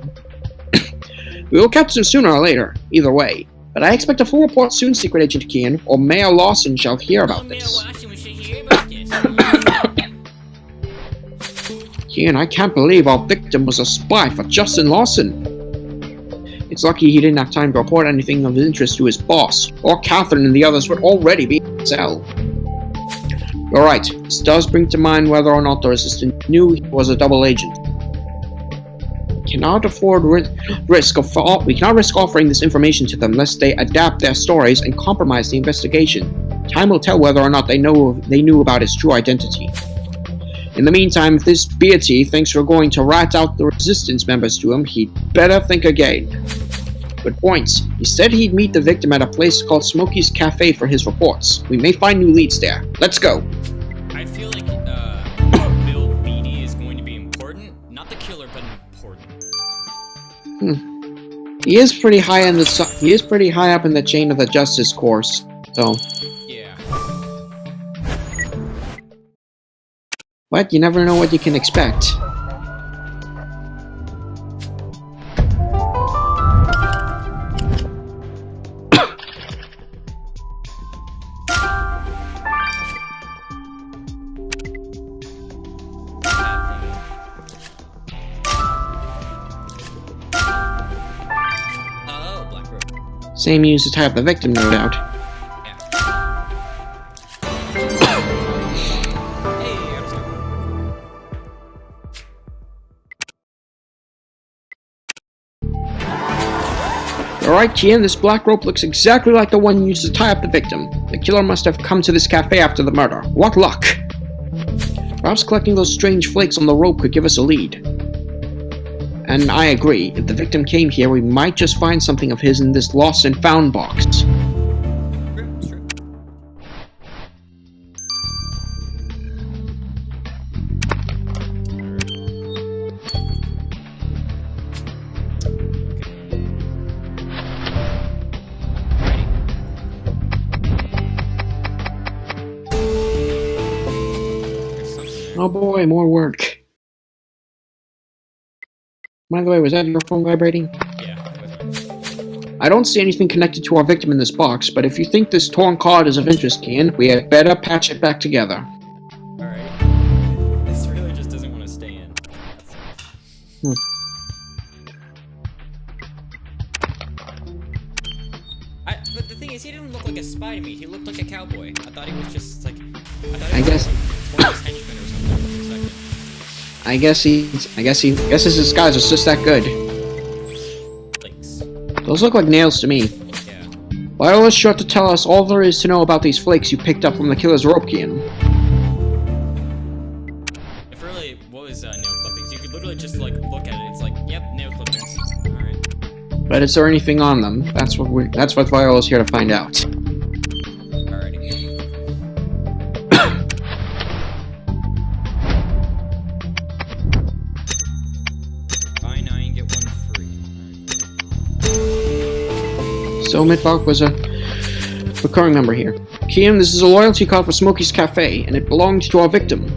We will catch them sooner or later, either way. But I expect a full report soon, Secret Agent Kian, or Mayor Lawson shall hear about this. Kian, I can't believe our victim was a spy for Justin Lawson. It's lucky he didn't have time to report anything of interest to his boss, or Catherine and the others would already be in the cell. You're right, this does bring to mind whether or not the Resistance knew he was a double agent. We cannot risk offering this information to them lest they adapt their stories and compromise the investigation. Time will tell whether or not they knew about his true identity. In the meantime, if this Beatty thinks we're going to rat out the Resistance members to him, he'd better think again. Good points. He said he'd meet the victim at a place called Smokey's Cafe for his reports. We may find new leads there. Let's go. I feel like Bill Beatty is going to be important. Not the killer, but important. He is pretty high up in the chain of the Justice Corps, so. Yeah. But you never know what you can expect. Same used to tie up the victim, no doubt. Yeah. Hey, I'm sorry. Alright, Kian, this black rope looks exactly like the one used to tie up the victim. The killer must have come to this cafe after the murder. What luck! Perhaps collecting those strange flakes on the rope could give us a lead. And I agree, if the victim came here, we might just find something of his in this lost and found box. True. Oh boy, more work. By the way, was that your phone vibrating? Yeah, that was mine. I don't see anything connected to our victim in this box, but if you think this torn card is of interest, Kian, we had better patch it back together. Alright. This really just doesn't want to stay in. But the thing is, he didn't look like a spy to me. He looked like a cowboy. I thought he was just like... I guess... one of his henchmen or something for a second. I guess his disguise was just that good. Flakes. Those look like nails to me. Yeah. Viola is sure to tell us all there is to know about these flakes you picked up from the killer's rope, Kian. If really was nail clippings, you could literally just like look at it. It's like, yep, nail clippings. Alright. But is there anything on them? That's what Viola's here to find out. Alrighty. Buy 9, get 1 free. So Mitvok was a recurring member here. Kian, this is a loyalty card for Smokey's Cafe, and it belonged to our victim.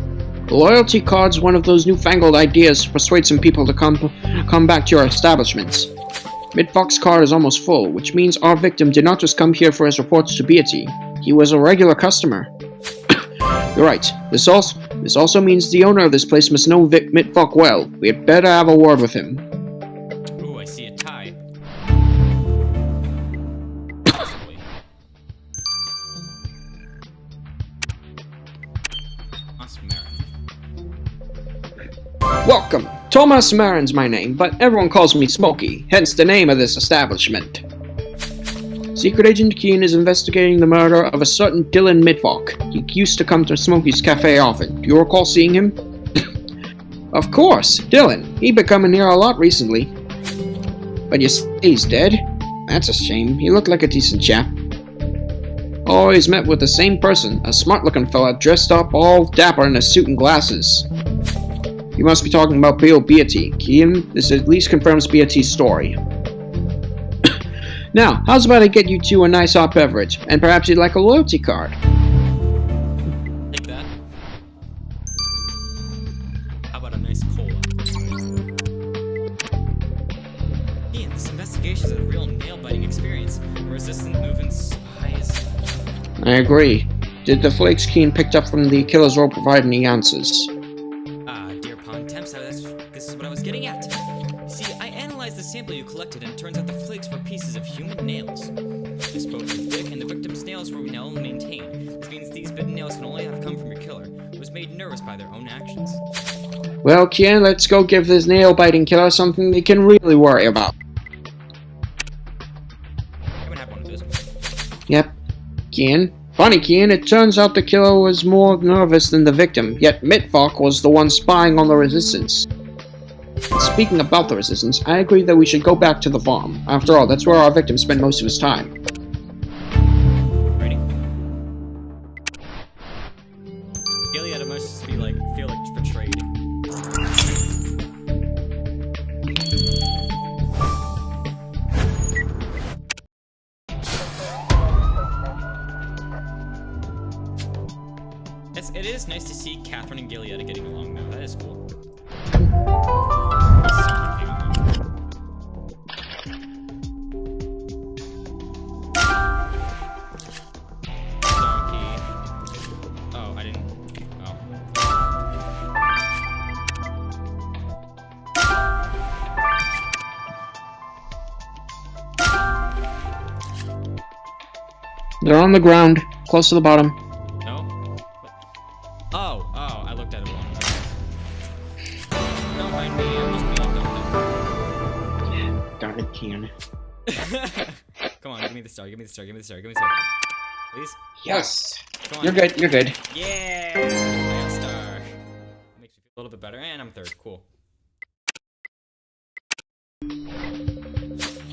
The loyalty card's one of those newfangled ideas to persuade some people to come back to your establishments. Mitvok's card is almost full, which means our victim did not just come here for his reports to Beatty. He was a regular customer. You're right. This also means the owner of this place must know Mitvok well. We had better have a word with him. Ooh, I see a tie. Welcome. Thomas Marin's my name, but everyone calls me Smokey, hence the name of this establishment. Secret Agent Keen is investigating the murder of a certain Dylan Mitvok. He used to come to Smokey's Cafe often. Do you recall seeing him? Of course, Dylan. He been coming here a lot recently. But you say he's dead? That's a shame. He looked like a decent chap. Always met with the same person, a smart-looking fella dressed up all dapper in a suit and glasses. You must be talking about Bill Beatty. Keen, this at least confirms Beatty's story. Now, how's about I get you two a nice hot beverage, and perhaps you'd like a loyalty card? Take that. How about a nice cola? Ian, this investigation is a real nail-biting experience. Resistant movement spies. I agree. Did the flakes Keen picked up from the killer's rope provide any answers? Dear Pond Temps, this is what I was getting at. You see, I analyzed the sample you collected, and it turns out the flakes were pieces of human nails. I spoke with Dick, and the victim's nails were now maintained. This means these bitten nails can only have come from your killer, who was made nervous by their own actions. Well, Kian, let's go give this nail-biting killer something they can really worry about. I'm gonna have one of those. Yep. Kian. Funny, Kian, it turns out the killer was more nervous than the victim, yet Mitvok was the one spying on the resistance. Speaking about the resistance, I agree that we should go back to the farm. After all, that's where our victim spent most of his time. Ready? Gilead must just be like, feel like betrayed. It is nice to see Catherine and Gilead getting along though. That is cool. Donkey. Oh, I didn't. Oh. They're on the ground, close to the bottom. No? Oh, I looked at it wrong. Okay. Don't mind me, I'm just being dumb. Darn it, Kian. Come on, give me the star, give me the star, give me the star, give me the star. Please? Yes! Come on. You're good, you're good. Yeah! I got a star. Makes me feel a little bit better, and I'm third. Cool.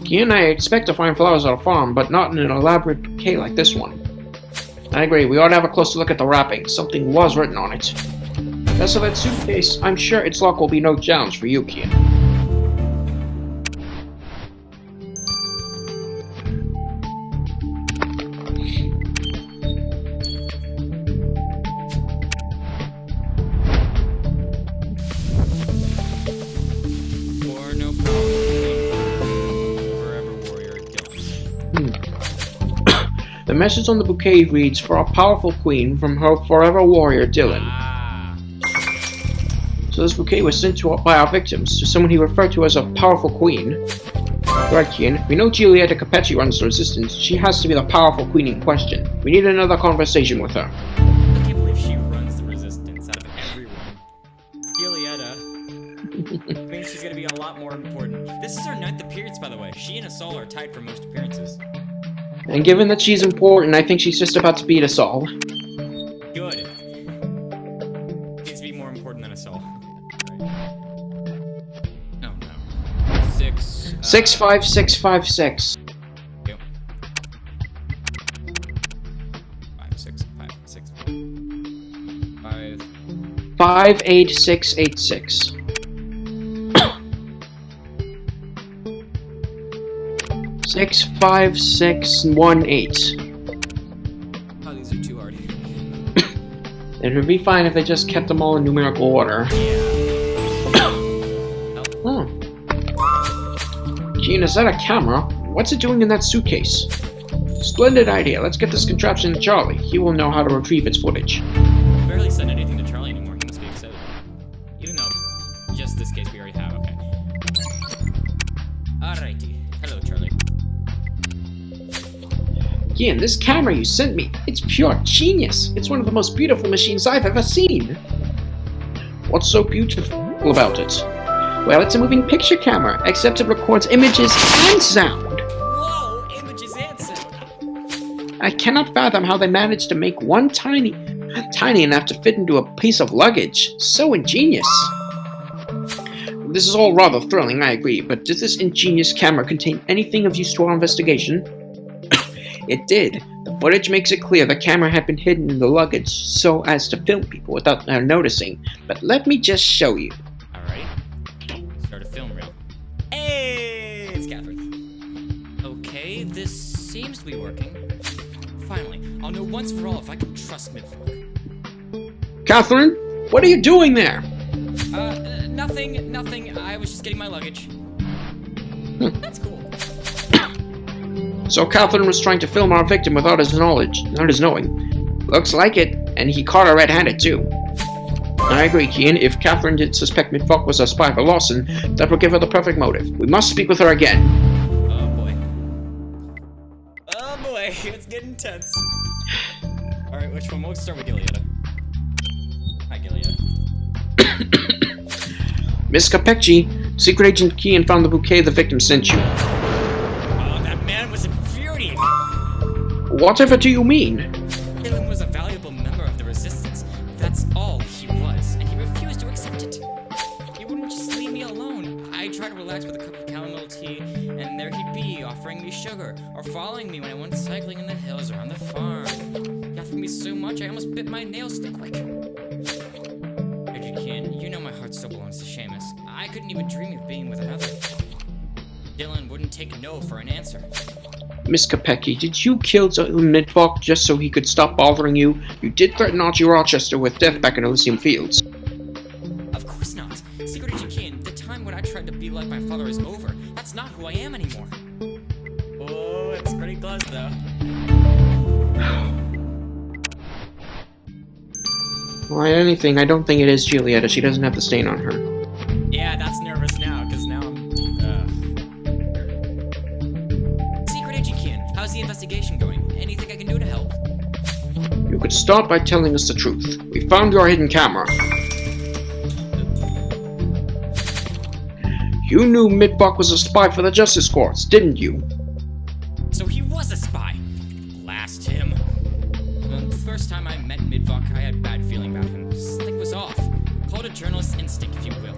Kian, I expect to find flowers at a farm, but not in an elaborate bouquet like this one. I agree, we ought to have a closer look at the wrapping. Something was written on it. As for that suitcase, I'm sure its lock will be no challenge for you, Kian. Or no problem. Forever warrior Dylan. The message on the bouquet reads, "For a powerful queen from her forever warrior, Dylan." Ah. So this bouquet was sent to by our victims to someone he referred to as a powerful queen. Right, Kian. We know Giulietta Capecci runs the Resistance. She has to be the powerful queen in question. We need another conversation with her. I can't believe she runs the Resistance out of everyone. Giulietta. I mean, she's gonna be a lot more important. This is her 9th appearance, by the way. She and Assault are tied for most appearances. And given that she's important, I think she's just about to beat us all. Good. Needs to be more important than Assault. Right. Oh no. 65656. Yep. 5, 6, 5, 6, 5. 58686. 65618. Oh, these are too hard. It would be fine if they just kept them all in numerical order. Oh. Gene, is that a camera? What's it doing in that suitcase? Splendid idea. Let's get this contraption to Charlie. He will know how to retrieve its footage. Barely send anything to Charlie anymore. He must be excited. Even though, just this case we already have. Okay. Alrighty. Hello, Charlie. Ian, this camera you sent me, it's pure genius. It's one of the most beautiful machines I've ever seen. What's so beautiful about it? Well, it's a moving picture camera, except it records images and sound. Whoa! Images and sound! I cannot fathom how they managed to make one tiny enough to fit into a piece of luggage. So ingenious. This is all rather thrilling, I agree, but did this ingenious camera contain anything of use to our investigation? It did. The footage makes it clear the camera had been hidden in the luggage so as to film people without their noticing. But let me just show you. Alright. Start a film reel. Hey! It's Catherine. Okay, this seems to be working. Finally, I'll know once for all if I can trust Midfolk. Catherine, what are you doing there? Nothing. I was just getting my luggage. That's cool. So Catherine was trying to film our victim without his knowledge, not his knowing. Looks like it, and he caught her red-handed too. I agree, Kian. If Catherine did suspect Midfolk was a spy for Lawson, that would give her the perfect motive. We must speak with her again. Oh boy. Oh boy, it's getting tense. Alright, which one? We'll start with Giulietta. Hi, Giulietta. Miss Capecci, Secret Agent Kian found the bouquet the victim sent you. Oh, that man was infuriating. Whatever do you mean? Dylan was a valuable member of the Resistance. That's all he was, and he refused to accept it. He wouldn't just leave me alone. I tried to relax with a cup of chamomile tea, and there he'd be, offering me sugar, or following me when I went cycling in the hills around the farm. He offered me so much I almost bit my nails so quick. Agent Kian, you know my heart still belongs to Seamus. I couldn't even dream of being with another. Dylan wouldn't take no for an answer. Miss Capecci, did you kill Midfolk just so he could stop bothering you? You did threaten Archie Rochester with death back in Elysium Fields. Of course not. Secret Agent Kian, the time when I tried to be like my father is over. That's not who I am anymore. Oh, it's pretty close though. Well, anything, I don't think it is Giulietta. She doesn't have the stain on her. Yeah, that's nervous now, because now I'm... Secret Agent Kian, how's the investigation going? Anything I can do to help? You could start by telling us the truth. We found your hidden camera. You knew Midbuck was a spy for the Justice Courts, didn't you? So he was a spy. Blast him. The first time I met Midbuck, I had a bad feeling about him. Something was off. Call it a journalist's instinct, if you will.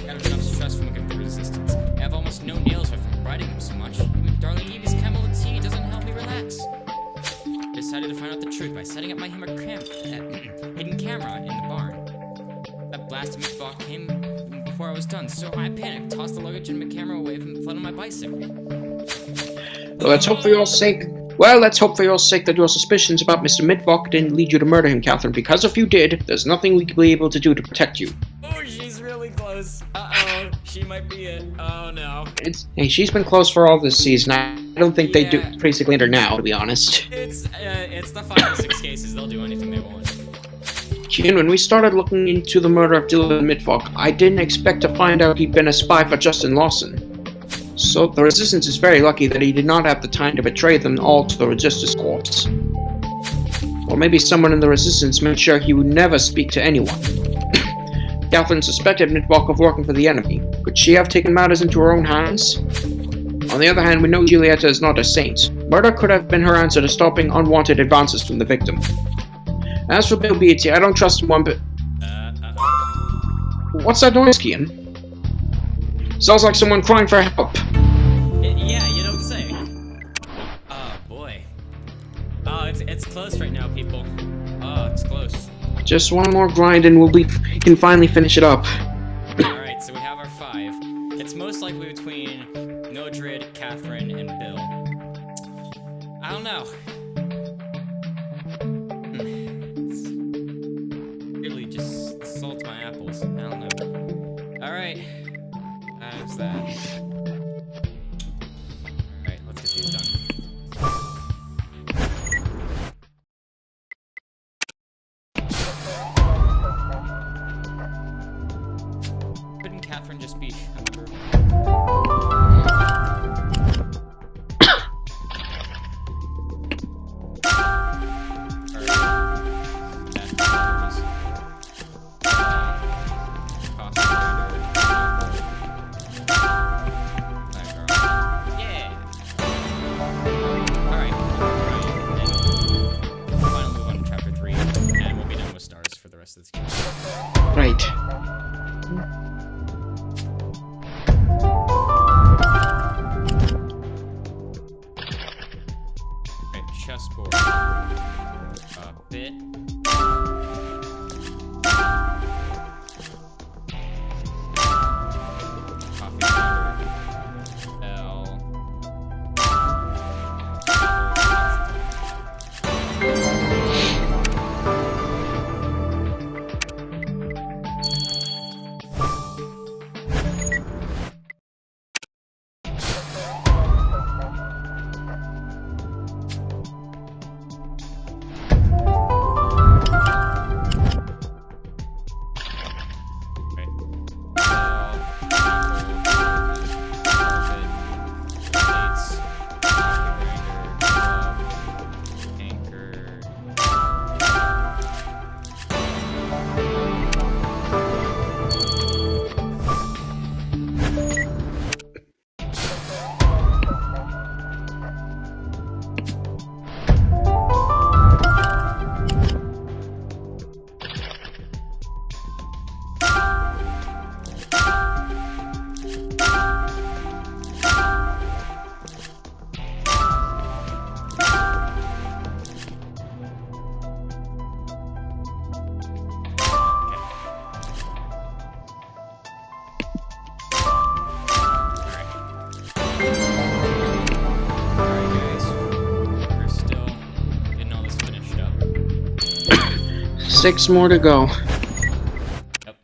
I got enough stress from the resistance. I have almost no nails left from riding him so much. Even Darling Evie's camel tea doesn't help me relax. I decided to find out the truth by setting up my hidden camera in the barn. That blasted Midbuck came before I was done, so I panicked, tossed the luggage and my camera away and fled on my bicycle. Well, let's hope for your sake that your suspicions about Mr. Midbuck didn't lead you to murder him, Catherine, because if you did, there's nothing we could be able to do to protect you. Oh, she's really close. Uh-oh, she might be it. Oh, no. Hey, she's been close for all this season. I don't think they do basically her now, to be honest. It's the 5 or 6 cases. They'll do anything they want. Jin, when we started looking into the murder of Dylan Midbuck, I didn't expect to find out he'd been a spy for Justin Lawson. So the Resistance is very lucky that he did not have the time to betray them all to the Justice Corps. Or maybe someone in the Resistance made sure he would never speak to anyone. Catherine suspected Midbuck of working for the enemy. Could she have taken matters into her own hands? On the other hand, we know Giulietta is not a saint. Murder could have been her answer to stopping unwanted advances from the victim. As for Bill Beatty, I don't trust him one bit. What's that noise, Kian? Sounds like someone crying for help. Yeah, you don't say. Oh, boy. Oh, it's close right now, people. Oh, it's close. Just one more grind and we can finally finish it up. Alright, so we have our 5. It's most likely between Mildred, Catherine, and Bill. I don't know. It's really just salt my apples. I don't know. Alright. That's that. Alright, let's get these done. Couldn't Catherine just be a member? Right. Right, chessboard. A bit. Coffee powder. L. Six more to go. Yep.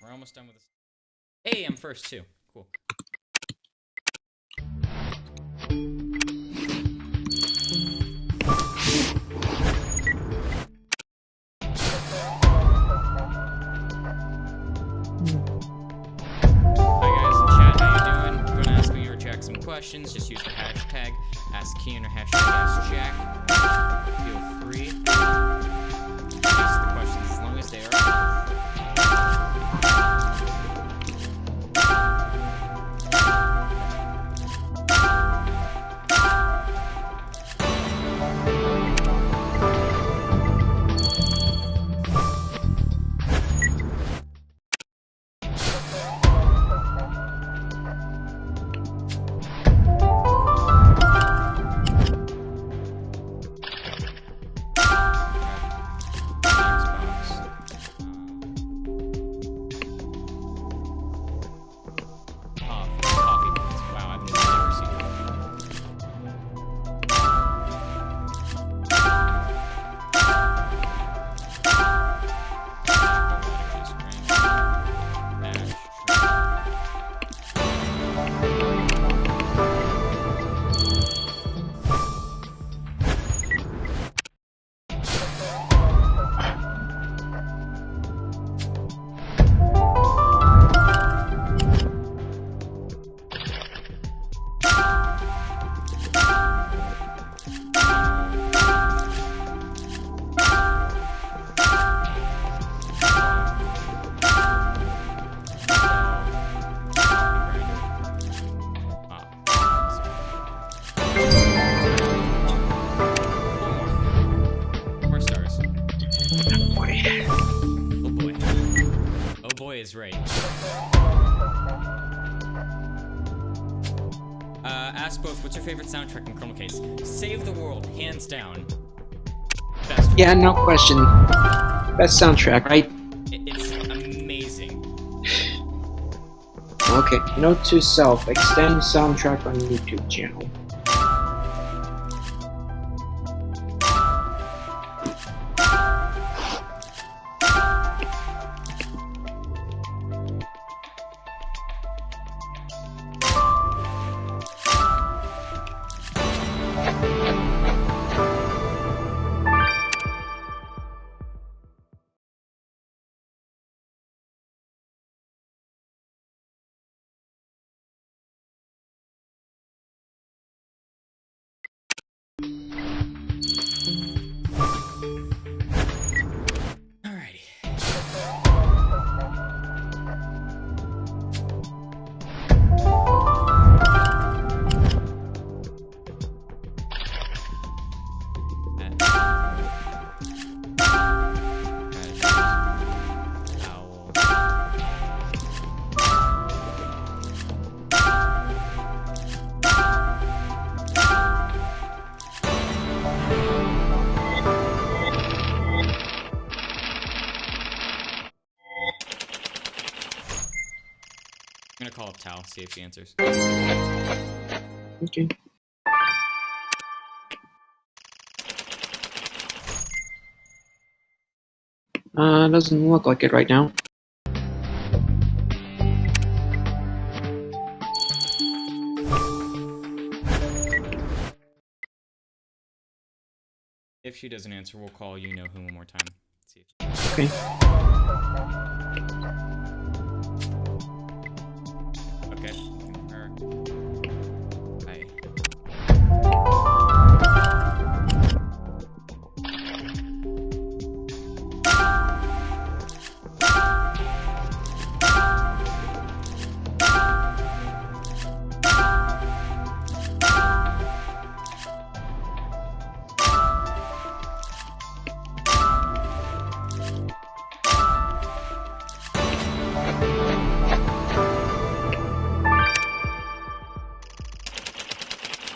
We're almost done with this. Hey, I'm first too. Cool. Questions, just use the hashtag AskKean or hashtag AskJack. Feel free. Ask the questions as long as they are. Is right. Ask both, what's your favorite soundtrack in Chroma Case? Save the World, hands down. Best. Yeah, no question. Best soundtrack, right? It's amazing. Okay, note to self, extend soundtrack on YouTube channel. I'm gonna call up Tal, see if she answers. Okay. Doesn't look like it right now. If she doesn't answer, we'll call you know who one more time. Let's see if... Okay. Okay. Her. Hi.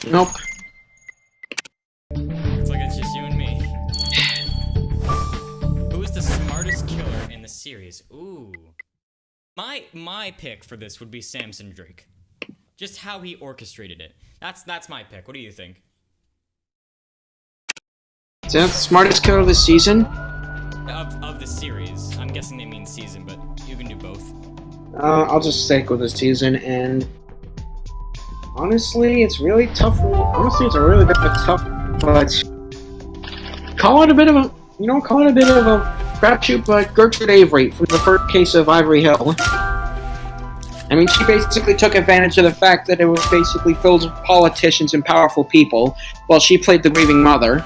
Nope. Looks like it's just you and me. Who is the smartest killer in the series? Ooh. My pick for this would be Samson Drake. Just how he orchestrated it. That's my pick. What do you think? Is that the smartest killer this season? Of the series. I'm guessing they mean season, but you can do both. I'll just stick with the season, and honestly, it's really tough. Honestly, it's a really bit of a tough, but call it a bit of a crapshoot. But Gertrude Avery from the first case of Ivory Hill. I mean, she basically took advantage of the fact that it was basically filled with politicians and powerful people, while she played the grieving mother.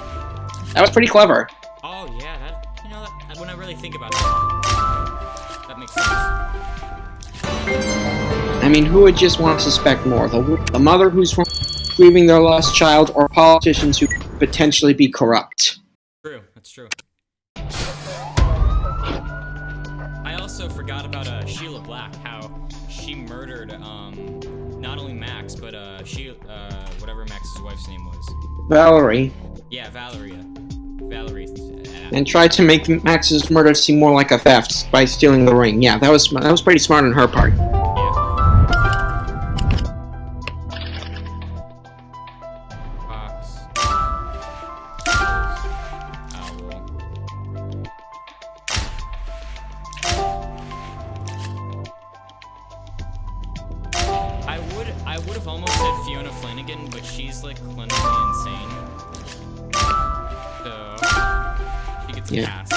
That was pretty clever. Oh yeah, when I really think about that, that makes sense. I mean, who would just want to suspect more? The mother who's grieving their lost child, or politicians who could potentially be corrupt? True, that's true. I also forgot about Sheila Black, how she murdered not only Max, but whatever Max's wife's name was. Valerie. Yeah, Valerie. And tried to make Max's murder seem more like a theft by stealing the ring. Yeah, that was pretty smart on her part. I would have almost said Fiona Flanagan, but she's like clinically insane. So she gets a pass.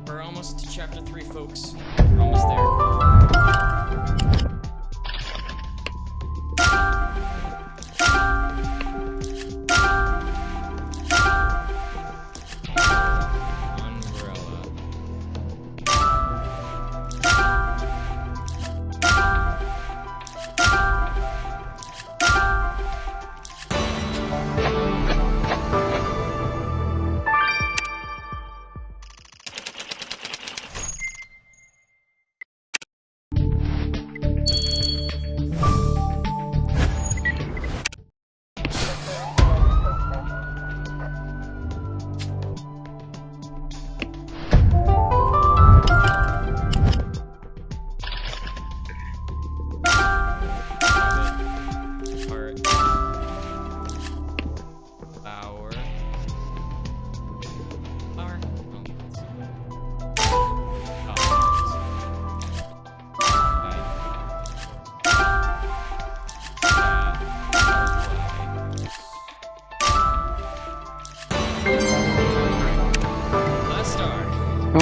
We're almost to chapter 3, folks. We're almost there.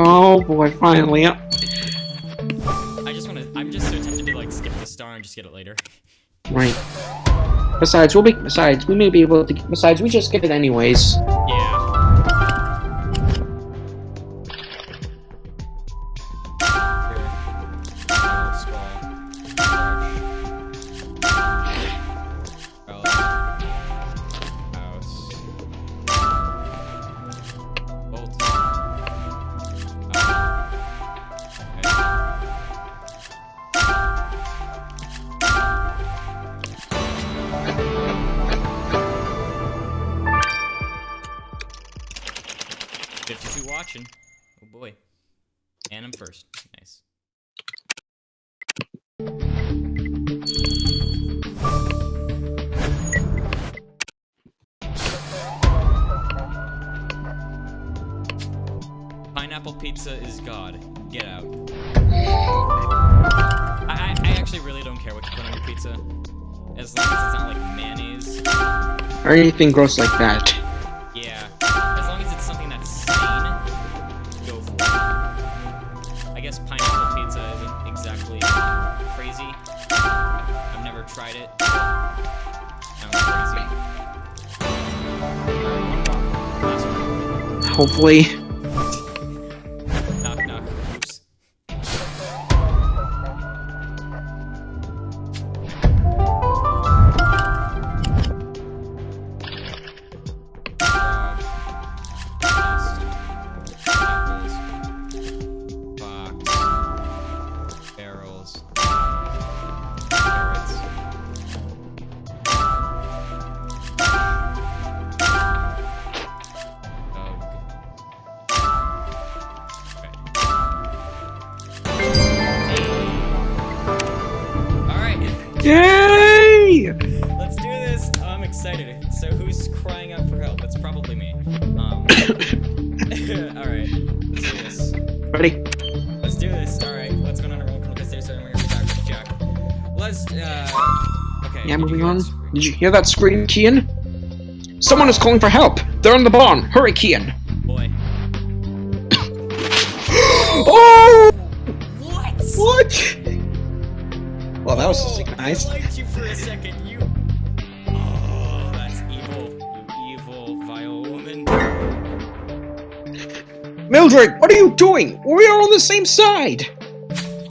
Oh boy, finally up. I'm just so tempted to like skip the star and just get it later. Right. Besides, we may be able to. Besides, we just get it anyways. Yeah. Watching. Oh boy. And I'm first. Nice. Pineapple pizza is God. Get out. I actually really don't care what you put on your pizza. As long as it's not like mayonnaise. Or anything gross like that. Yeah. As long as it's something that's sane. Go for it. I guess pineapple pizza isn't exactly crazy. I've never tried it. Sounds crazy. Last one. Hopefully. Knock knock. Oops. Ready? Let's do this. Alright, let's go on a roll. Come upstairs, so we're back with Jack. Let's, okay. Yeah, did you moving hear on. that scream? Did you hear that scream, Kian? Someone is calling for help! They're in the barn! Hurry, Kian! Boy. Oh! What? What? Well, that was nice. I liked you for a second. You. Oh, that's evil. You evil, vile woman. Mildred, what are you doing? We are on the same side!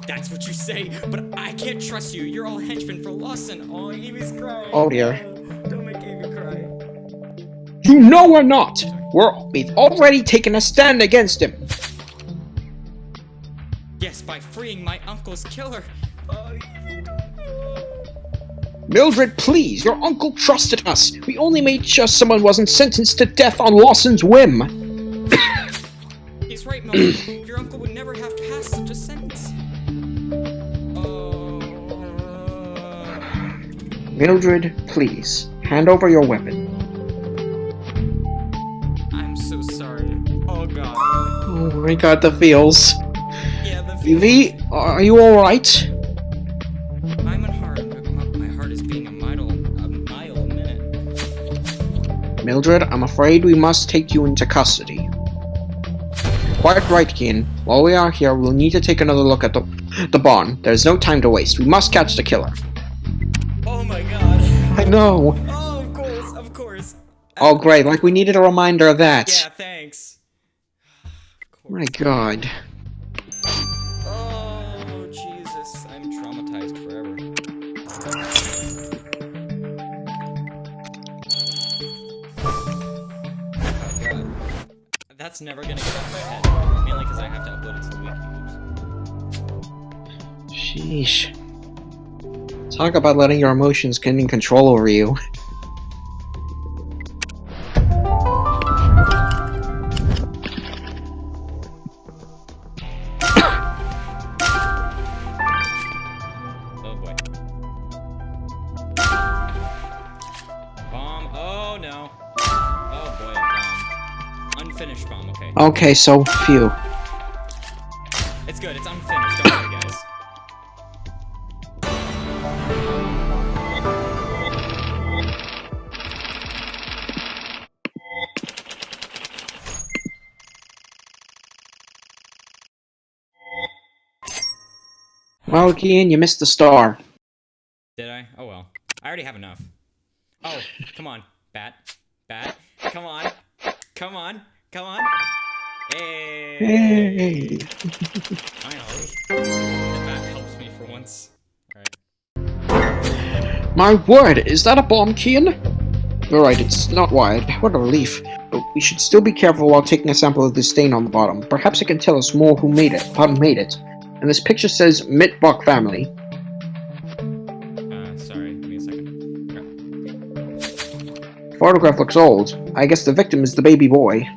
That's what you say, but I can't trust you. You're all henchmen for Lawson. Oh, Evie's crying. Oh dear. Don't make Evie cry. You know we're not! We've already taken a stand against him! Yes, by freeing my uncle's killer. Oh, Evie, don't. Mildred, please! Your uncle trusted us! We only made sure someone wasn't sentenced to death on Lawson's whim! He's right, Mildred. Your uncle would never have passed such a sentence. Oh. Mildred, please, hand over your weapon. I'm so sorry. Oh, God. Oh my god, the feels. Yeah, the Evie, are you alright? I'm unharmed, but my heart is beating a mile a minute. Mildred, I'm afraid we must take you into custody. Quite right, Kian. While we are here, we'll need to take another look at the barn. There's no time to waste. We must catch the killer. Oh my god. I know. Oh, of course, of course. Oh, great. Like we needed a reminder of that. Yeah, thanks. Of course. My god. Oh, Jesus. I'm traumatized forever. Oh god. That's never gonna get off my head. Mainly because I have to upload it to the wiki. Sheesh. Talk about letting your emotions gain control over you. Oh boy. Bomb. Oh no. Oh boy, bomb. Unfinished bomb, okay. Okay, so phew. It's good, it's unfinished, don't worry guys. Well, Kian, you missed the star. Did I? Oh well. I already have enough. Oh, come on. Bat. Bat. Come on. Come on. Come on. Hey. Hey. Finally. The bat helps me for once. Alright. My word, is that a bomb, Kian? Alright, it's not wired. What a relief. But we should still be careful while taking a sample of the stain on the bottom. Perhaps it can tell us more who made it, how made it. And this picture says Mitbach family. Sorry, give me a second. Photograph looks old. I guess the victim is the baby boy.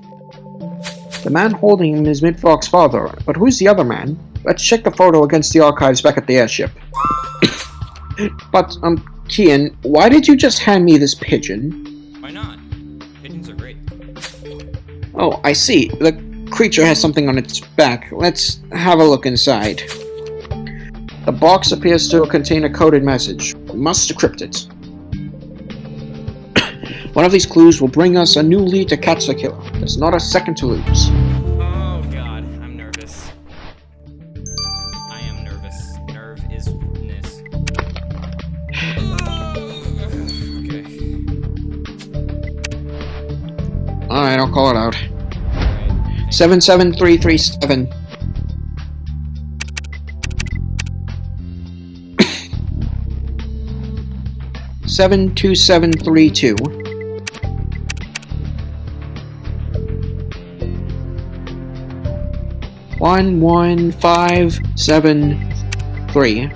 The man holding him is Mitbach's father, but who's the other man? Let's check the photo against the archives back at the airship. But, Kian, why did you just hand me this pigeon? Why not? Pigeons are great. Oh, I see. The creature has something on its back. Let's have a look inside. The box appears to contain a coded message. We must decrypt it. One of these clues will bring us a new lead to catch the killer. There's not a second to lose. Oh god, I'm nervous. I am nervous. Nerve is ness. Okay. Alright, I'll call it out. Alright. 77337. Seven 2732. One 1573.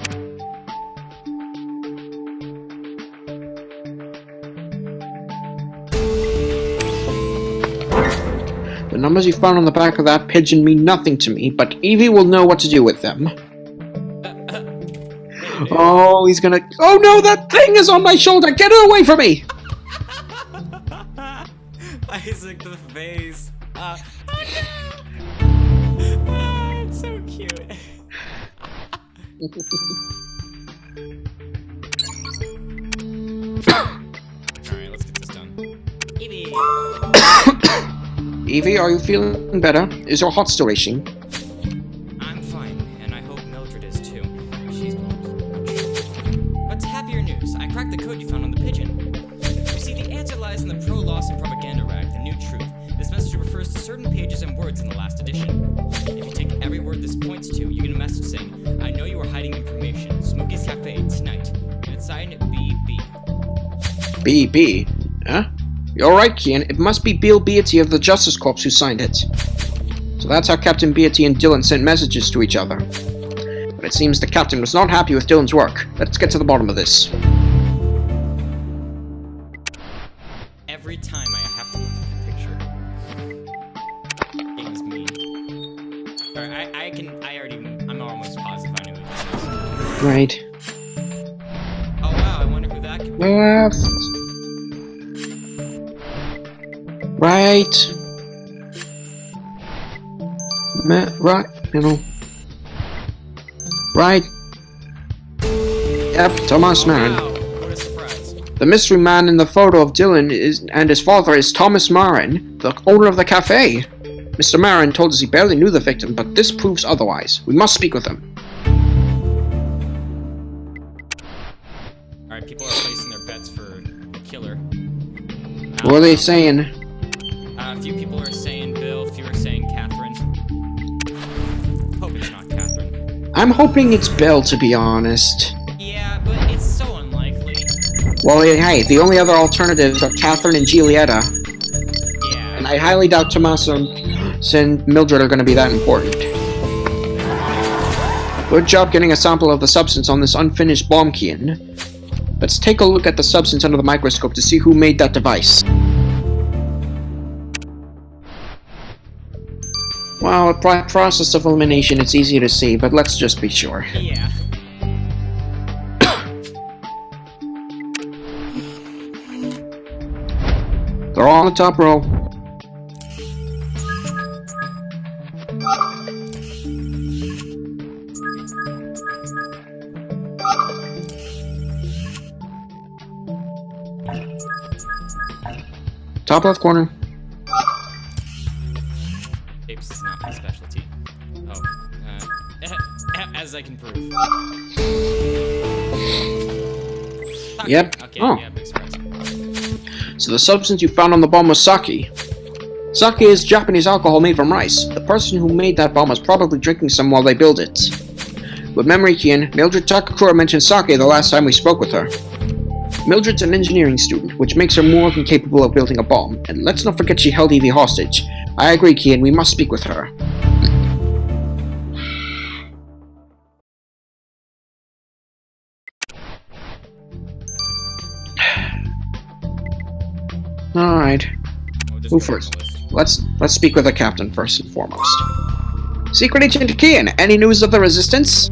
The numbers you found on the back of that pigeon mean nothing to me, but Evie will know what to do with them. Oh, he's gonna... Oh no, that thing is on my shoulder! Get it away from me! Isaac, the face. It's cute. Alright, let's get this done. Evie! Evie, are you feeling better? Is your heart still racing? I'm fine, and I hope Mildred is too. She's... But happier news. I cracked the code you found on the pigeon. You see, the answer lies in the pro-Lawson propaganda rag, the new truth. This message refers to certain pages and words in the last edition. If you take every word this points to, you get a message saying, I know you are hiding information. Smokey's Cafe tonight. And it's signed BB. BB? Huh? You're right, Kian. It must be Bill Beatty of the Justice Corps who signed it. So that's how Captain Beatty and Dylan sent messages to each other. But it seems the captain was not happy with Dylan's work. Let's get to the bottom of this. Every time I have to look at the picture. It was mean. Alright, I'm almost positive I knew what this is. Right. Oh wow, I wonder who that could be. Left. Right. Right. Middle. Right. Yep, Thomas Marin. Wow, what a surprise. The mystery man in the photo of Dylan and his father is Thomas Marin, the owner of the cafe. Mr. Marin told us he barely knew the victim, but this proves otherwise. We must speak with him. Alright, people are placing their bets for the killer. What are they saying? A few people are saying Bill, a few are saying Catherine. Hope it's not Catherine. I'm hoping it's Bill, to be honest. Yeah, but it's so unlikely. Well, hey, the only other alternatives are Catherine and Giulietta. Yeah. And I highly doubt Tommaso and Mildred are going to be that important. Good job getting a sample of the substance on this unfinished bomb, Kian. Let's take a look at the substance under the microscope to see who made that device. Well, by process of elimination, it's easy to see, but let's just be sure. Yeah. They're all on the top row. Top left corner. Apes is not my specialty. Oh. As I can prove. Yep. Okay, Oh. yeah, big surprise. So the substance you found on the bomb was sake. Sake is Japanese alcohol made from rice. The person who made that bomb was probably drinking some while they built it. With memory, Kian, Mildred Takakura mentioned sake the last time we spoke with her. Mildred's an engineering student, which makes her more than capable of building a bomb, and let's not forget she held Evie hostage. I agree, Kian, we must speak with her. Alright. Who first? Let's speak with the captain first and foremost. Secret Agent Kian, any news of the Resistance?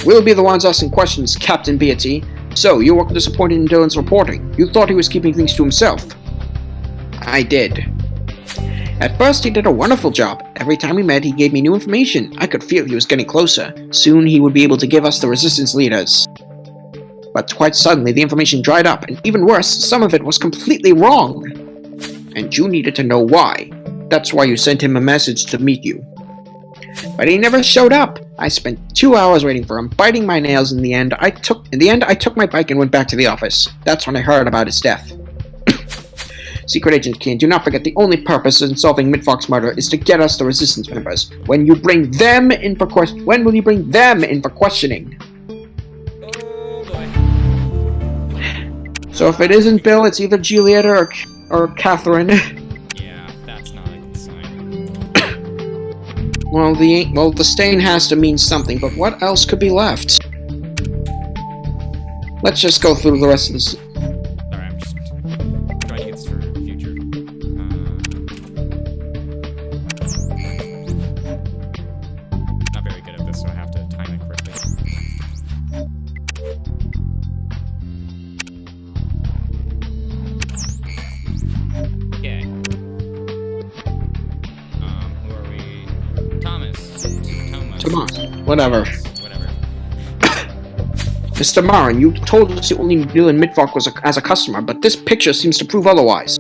We'll be the ones asking questions, Captain Beatty. So, you were disappointed in Dylan's reporting. You thought he was keeping things to himself. I did. At first, he did a wonderful job. Every time we met, he gave me new information. I could feel he was getting closer. Soon, he would be able to give us the Resistance leaders. But quite suddenly, the information dried up, and even worse, some of it was completely wrong. And you needed to know why. That's why you sent him a message to meet you. But he never showed up. I spent 2 hours waiting for him, biting my nails. In the end, I took my bike and went back to the office. That's when I heard about his death. Secret Agent Kane, do not forget the only purpose in solving Midfox's murder is to get us the Resistance members. When will you bring them in for questioning? Oh boy. So if it isn't Bill, it's either Giulietta or Catherine. Yeah, that's not a good sign. Well, the stain has to mean something, but what else could be left? Let's just go through the rest of this. Sorry, I'm just trying to get this for the future. Not very good at this, so I have to time it correctly. Okay. Who are we? Thomas. Mr. Marin. Whatever. Whatever. Mr. Marin, you told us you only knew Midvark as a customer, but this picture seems to prove otherwise.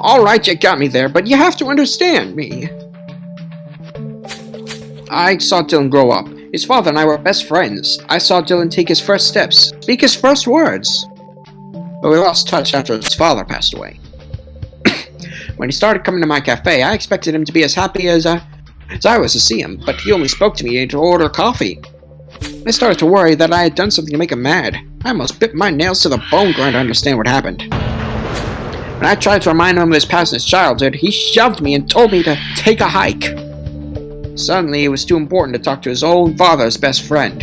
Alright, you got me there, but you have to understand me. I saw Dylan grow up. His father and I were best friends. I saw Dylan take his first steps, speak his first words. But we lost touch after his father passed away. When he started coming to my cafe, I expected him to be as happy as I was to see him, but he only spoke to me to order coffee. I started to worry that I had done something to make him mad. I almost bit my nails to the bone trying to understand what happened. When I tried to remind him of his past and his childhood, he shoved me and told me to take a hike. Suddenly, it was too important to talk to his own father's best friend.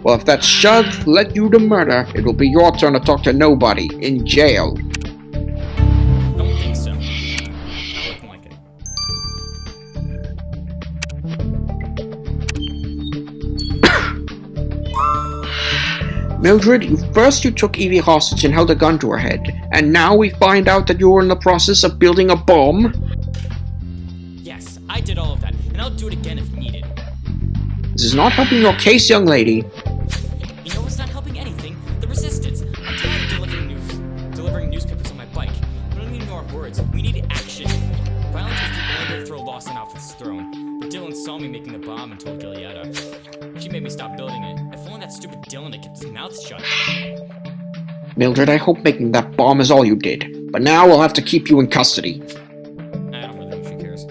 Well, if that shove led you to murder, it will be your turn to talk to nobody in jail. Don't think so. Not looking like it. Mildred, first you took Evie hostage and held a gun to her head, and now we find out that you were in the process of building a bomb? Yes, I did all of that, and I'll do it again if needed. This is not helping your case, young lady. You know what's not helping anything? The resistance. I'm tired of delivering newspapers on my bike. We don't need more words. We need action. Violence is the only way to throw Lawson off his throne. But Dylan saw me making the bomb and told Giulietta. She made me stop building it. If only that stupid Dylan had kept his mouth shut. Mildred, I hope making that bomb is all you did. But now we'll have to keep you in custody. I don't really think she cares.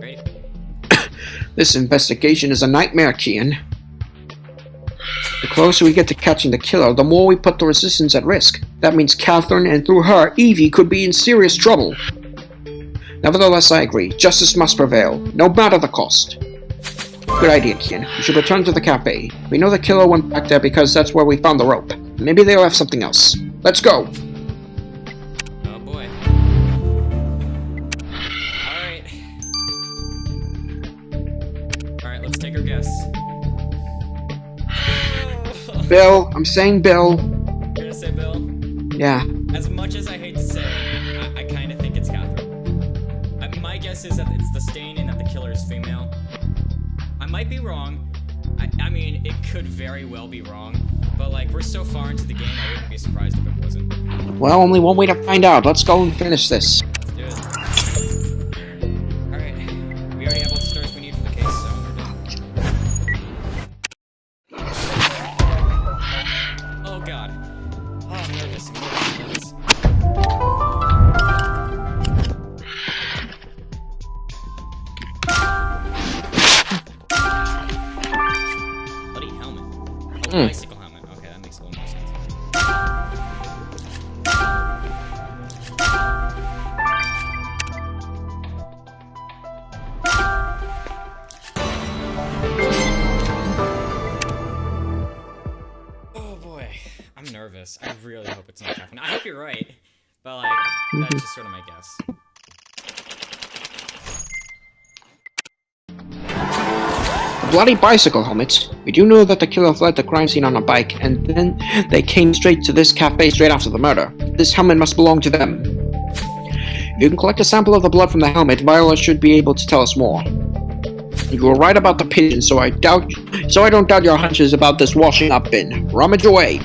Ready? This investigation is a nightmare, Kian. The closer we get to catching the killer, the more we put the resistance at risk. That means Catherine, and through her, Evie could be in serious trouble. Nevertheless, I agree. Justice must prevail, no matter the cost. Good idea, Kian. We should return to the cafe. We know the killer went back there because that's where we found the rope. Maybe they'll have something else. Let's go! Oh boy. Alright, let's take our guess. Bill, I'm saying Bill. You're gonna say Bill? Yeah. As much as I hate to say it, I kind of think it's Catherine. My guess is that it's the stain and that the killer is female. I might be wrong. I mean, it could very well be wrong. But, like, we're so far into the game, I wouldn't be surprised if it wasn't. Well, only one way to find out. Let's go and finish this. Let's do it. Alright. We already have all the stars we need for the case, so we're done. Oh, God. Oh, I'm nervous. Bloody helmet. Oh, bicycle helmet. Okay, that makes a little more sense. Oh boy, I'm nervous. I really hope it's not Catherine. I hope you're right, but like, that's just sort of my guess. Bloody bicycle helmets. We do know that the killer fled the crime scene on a bike, and then they came straight to this cafe straight after the murder. This helmet must belong to them. If you can collect a sample of the blood from the helmet, Viola should be able to tell us more. You were right about the pigeon, so I don't doubt your hunches about this washing up bin. Rummage away.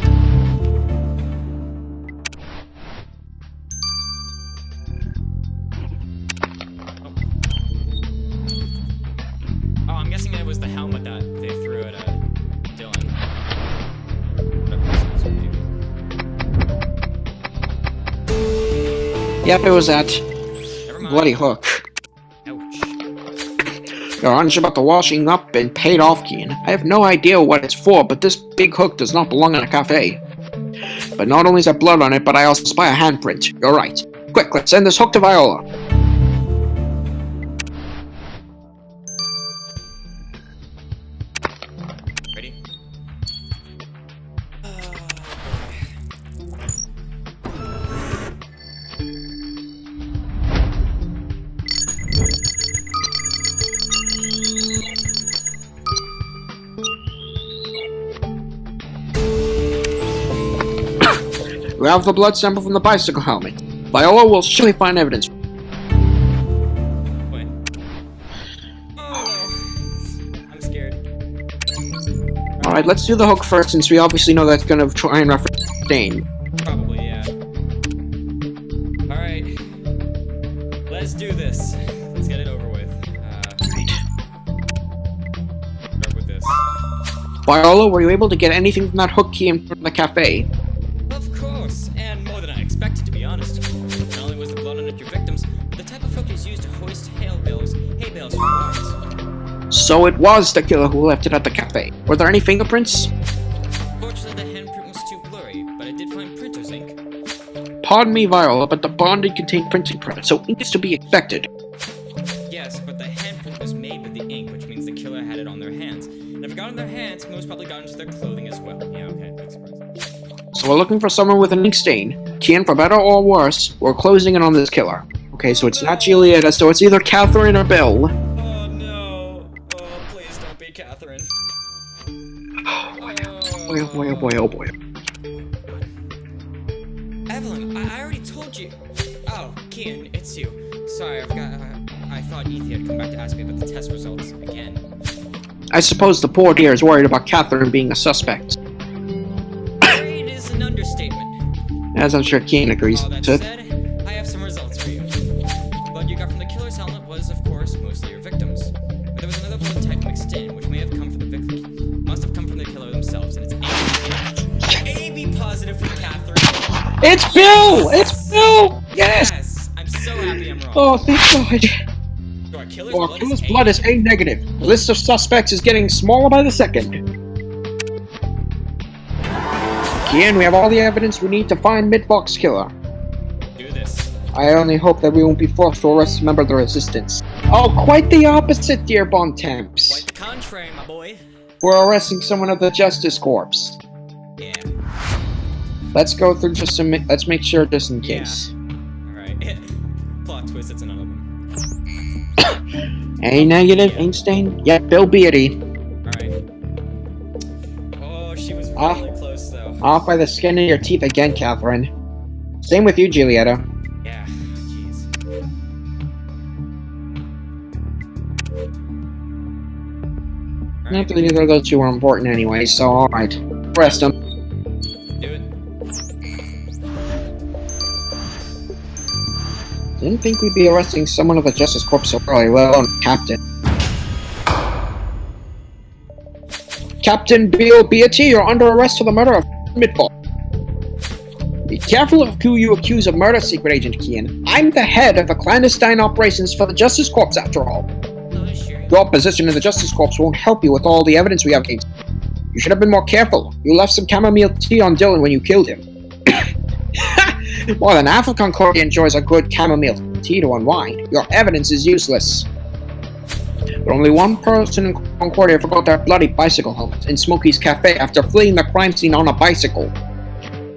Oh, I'm guessing it was the helmet that they threw at Dylan. Yep, it was that. Never mind. Bloody hook. Ouch. Your hunch about the washing up bin paid off, Keen. I have no idea what it's for, but this big hook does not belong in a cafe. But not only is there blood on it, but I also spy a handprint. You're right. Quick, let's send this hook to Viola. Ready? We have the blood sample from the bicycle helmet. Viola will surely find evidence. Alright, let's do the hook first, since we obviously know that's gonna try and reference Dane. Probably, yeah. Alright. Let's do this. Let's get it over with. Start with this. Viola, were you able to get anything from that hook key in front of the cafe? Of course, and more than I expected, to be honest. Not only was the blood on your victims, but the type of hook is used to hoist hay bales from barns. So it was the killer who left it at the cafe. Were there any fingerprints? Fortunately, the handprint was too blurry, but I did find printer's ink. Pardon me, Viola, but the bond did contain printing press, so ink is to be expected. Yes, but the handprint was made with the ink, which means the killer had it on their hands. And if it got on their hands, most probably got into their clothing as well. Yeah, okay, big surprise. So we're looking for someone with an ink stain. Kian, for better or worse, we're closing in on this killer. Okay, so it's not Julieta, so it's either Catherine or Bill. Oh no! Oh, please don't be Catherine. Oh boy, oh boy, oh boy, oh boy. Evelyn, I already told you. Oh, Kian, it's you. Sorry, I forgot. I thought Ethan had come back to ask me about the test results again. I suppose the poor dear is worried about Catherine being a suspect. Worried is an understatement. As I'm sure Kian agrees All that to. said, I have some results for you. The blood you got from the killer's helmet was, of course, mostly your victims. But there was another blood type mixed in, which may have come from the victim. Must have come from the killer themselves, and it's AB positive for Catherine. It's Bill! It's Bill! Yes! I'm so happy I'm wrong. Oh, thank God. So our killer's Our blood killer's is blood is A negative. The list of suspects is getting smaller by the second. Kian, we have all the evidence we need to find Midvox's killer. Do this. I only hope that we won't be forced to arrest a member of the Resistance. Oh, quite the opposite, dear Bontemps. Quite the contrary, my boy. We're arresting someone of the Justice Corps. Yeah. Let's go through just some. Let's make sure just in case. Alright. Plot twist, it's another one. A negative, ink stain. Yep, Bill Beatty. Alright. Oh, she was Off. really close, though. Off by the skin of your teeth again, Catherine. Same with you, Julieta. Yeah, jeez. Not that either of those two are important anyway, so alright. Arrest them. Do it. Didn't think we'd be arresting someone of the Justice Corps so early, let alone Captain. Captain Bill Beatty, you're under arrest for the murder of Midvox. Be careful of who you accuse of murder, Secret Agent Kian. I'm the head of the clandestine operations for the Justice Corps, after all. Oh, sure. Your position in the Justice Corps won't help you with all the evidence we have against you. You should have been more careful. You left some chamomile tea on Dylan when you killed him. More than half of Concordia enjoys a good chamomile tea to unwind. Your evidence is useless. But only one person in Concordia forgot their bloody bicycle helmet in Smokey's Cafe after fleeing the crime scene on a bicycle.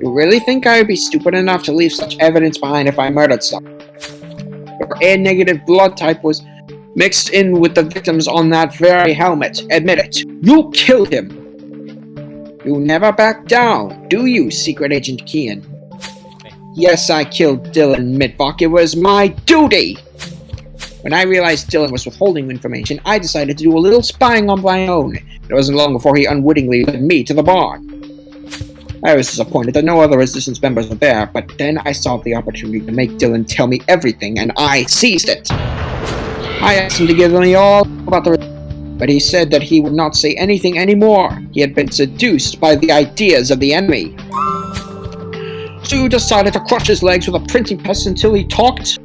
You really think I would be stupid enough to leave such evidence behind if I murdered someone? Your A-negative blood type was mixed in with the victims on that very helmet. Admit it. You killed him. You never back down, do you, Secret Agent Kian? Yes, I killed Dylan Midvox. It was my duty! When I realized Dylan was withholding information, I decided to do a little spying on my own. It wasn't long before he unwittingly led me to the barn. I was disappointed that no other Resistance members were there, but then I saw the opportunity to make Dylan tell me everything, and I seized it. I asked him to give me all about the but he said that he would not say anything anymore. He had been seduced by the ideas of the enemy. So you decided to crush his legs with a printing press until he talked?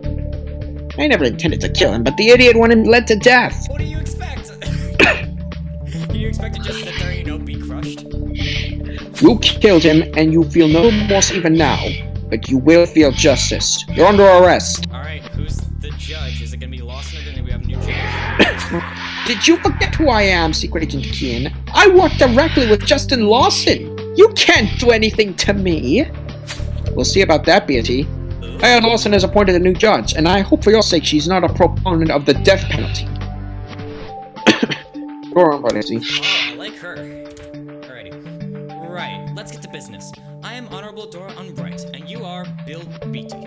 I never intended to kill him, but the idiot wanted him led to death. What do you expect? Do you expect to just sit there and, be crushed? You killed him, and you feel no remorse even now. But you will feel justice. You're under arrest. Alright, who's the judge? Is it gonna be Lawson, or do we have a new judge? Did you forget who I am, Secret Agent Kian? I work directly with Justin Lawson. You can't do anything to me. We'll see about that, Beatty. I heard Lawson has appointed a new judge, and I hope for your sake she's not a proponent of the death penalty. Go on, Beatty. Oh, I like her. Alrighty. Right, let's get to business. I am Honorable Dora Unbright, and you are Bill Beatty.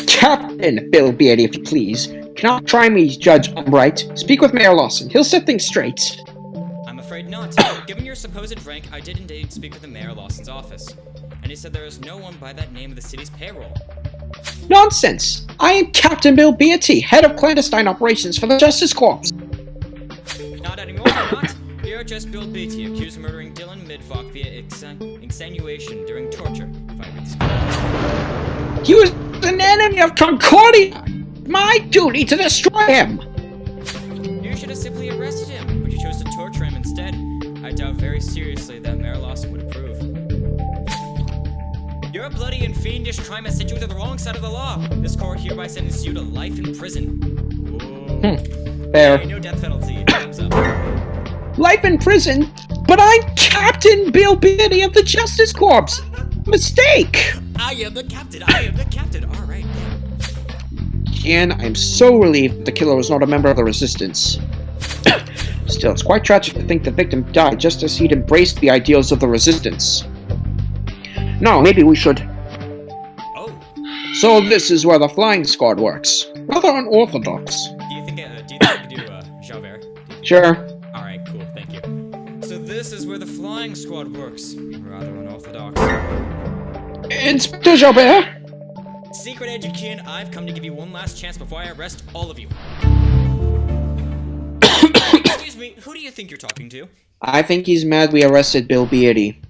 Captain Bill Beatty, if you please. Cannot try me, Judge Unbright. Speak with Mayor Lawson. He'll set things straight. I'm afraid not. Given your supposed rank, I did indeed speak with the Mayor Lawson's office. And he said there is no one by that name of the city's payroll. Nonsense! I am Captain Bill Beatty, head of clandestine operations for the Justice Corps. Not anymore, not. You're just Bill Beatty, accused of murdering Dylan Midvock via extenuation during torture, if I read this correctly. He was an enemy of Concordia! My duty to destroy him! You should have simply arrested him, but you chose to torture him instead. I doubt very seriously that Mayor Lawson would approve. Your bloody and fiendish crime has sent you to the wrong side of the law. This court hereby sentences you to life in prison. Fair. Hey, no death penalty. Thumbs up. Life in prison? But I'm Captain Bill Beatty of the Justice Corps! Mistake! I am the captain. I am the captain. All right. And I'm so relieved the killer was not a member of the Resistance. Still, it's quite tragic to think the victim died just as he'd embraced the ideals of the Resistance. No, maybe we should... Oh. So this is where the flying squad works. Rather unorthodox. Do you think we could do Javert? Sure. Alright, cool, thank you. So this is where the flying squad works. Rather unorthodox. Inspector Javert? Secret Agent Kian, I've come to give you one last chance before I arrest all of you. Excuse me, who do you think you're talking to? I think he's mad we arrested Bill Beatty.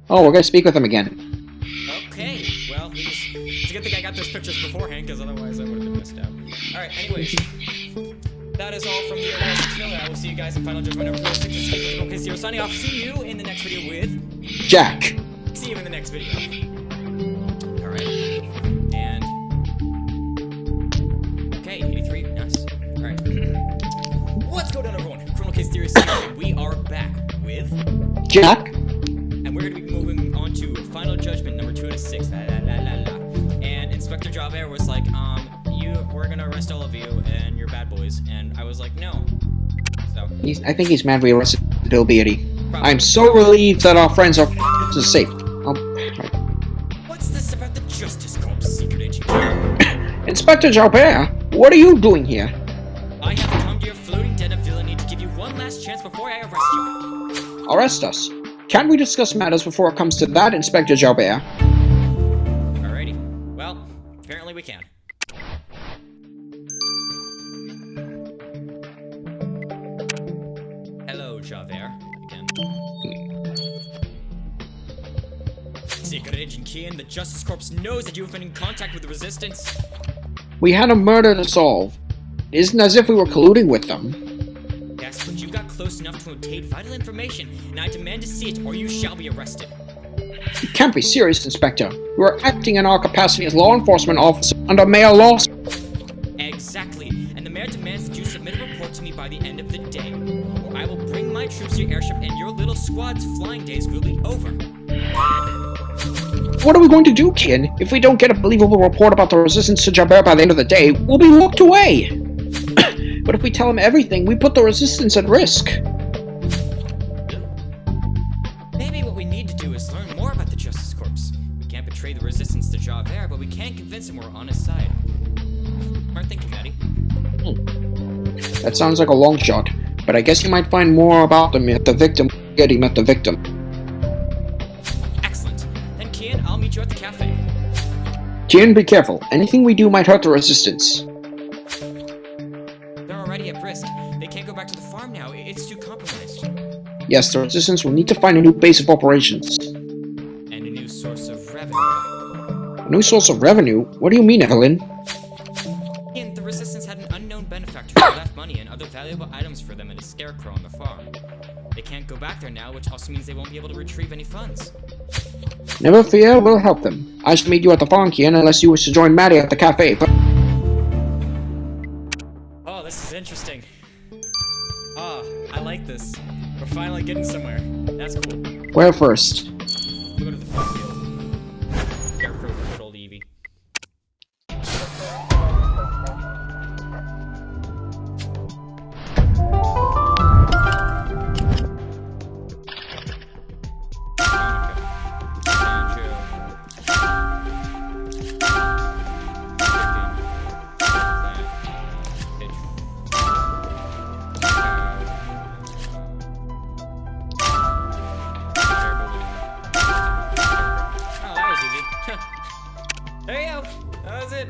Oh, we're gonna speak with him again. Okay, well, it's a good thing I got those pictures beforehand, because otherwise I would have been missed out. Alright, anyways. That is all from the Arrest Killer. I will see you guys in Final Judgment number 46. Okay, so signing off. See you in the next video with... Jack. See you in the next video. Alright. And... Okay, 83. Nice. Alright. What's going on, everyone? Criminal Case Theorists here, and we are back with... Jack. And we're going to be moving on to Final Judgment number 2 out of 6. And Inspector Javert was like, we're going to arrest all of you, and you're bad boys. And I was like, no. So... I think he's mad we arrested Bill Beatty. Probably. I'm so relieved that our friends are safe. What's this about the Justice Corps, Secret Agent? Inspector Javert, what are you doing here? I have come to your floating den of villainy to give you one last chance before I arrest you. Arrest us. Can't we discuss matters before it comes to that, Inspector Javert? Alrighty. Well, apparently we can. Hello, Javert. Again. Secret Agent Kian, the Justice Corps knows that you have been in contact with the Resistance. We had a murder to solve. It isn't as if we were colluding with them. Yes, but you got close enough to obtain vital information, and I demand to see it, or you shall be arrested. You can't be serious, Inspector. We are acting in our capacity as law enforcement officer under Mayor Lawson. Exactly, and the mayor demands that you submit a report to me by the end of the day, or I will bring my troops to your airship and your little squad's flying days will be over. What are we going to do, Kian? If we don't get a believable report about the Resistance to Javert by the end of the day, we'll be locked away. But if we tell him everything, we put the Resistance at risk. Maybe what we need to do is learn more about the Justice Corps. We can't betray the Resistance to Javert, but we can convince him we're on his side. Smart thinking, Maddie. That sounds like a long shot, but I guess you might find more about them at the victim getting met the victim. Excellent. Then Kian, I'll meet you at the cafe. Kian, be careful. Anything we do might hurt the Resistance. They're already at risk. They can't go back to the farm now. It's too compromised. Yes, the Resistance will need to find a new base of operations. And a new source of revenue. A new source of revenue? What do you mean, Evelyn? Kian, the Resistance had an unknown benefactor who left money and other valuable items for them in a scarecrow on the farm. They can't go back there now, which also means they won't be able to retrieve any funds. Never fear, we'll help them. I shall meet you at the farm, Kian, unless you wish to join Maddie at the cafe. Oh, this is interesting. Ah, I like this. We're finally getting somewhere. That's cool. Where first? We'll go to the fun field. Scarecrow for good old Evie. There you go. That was it.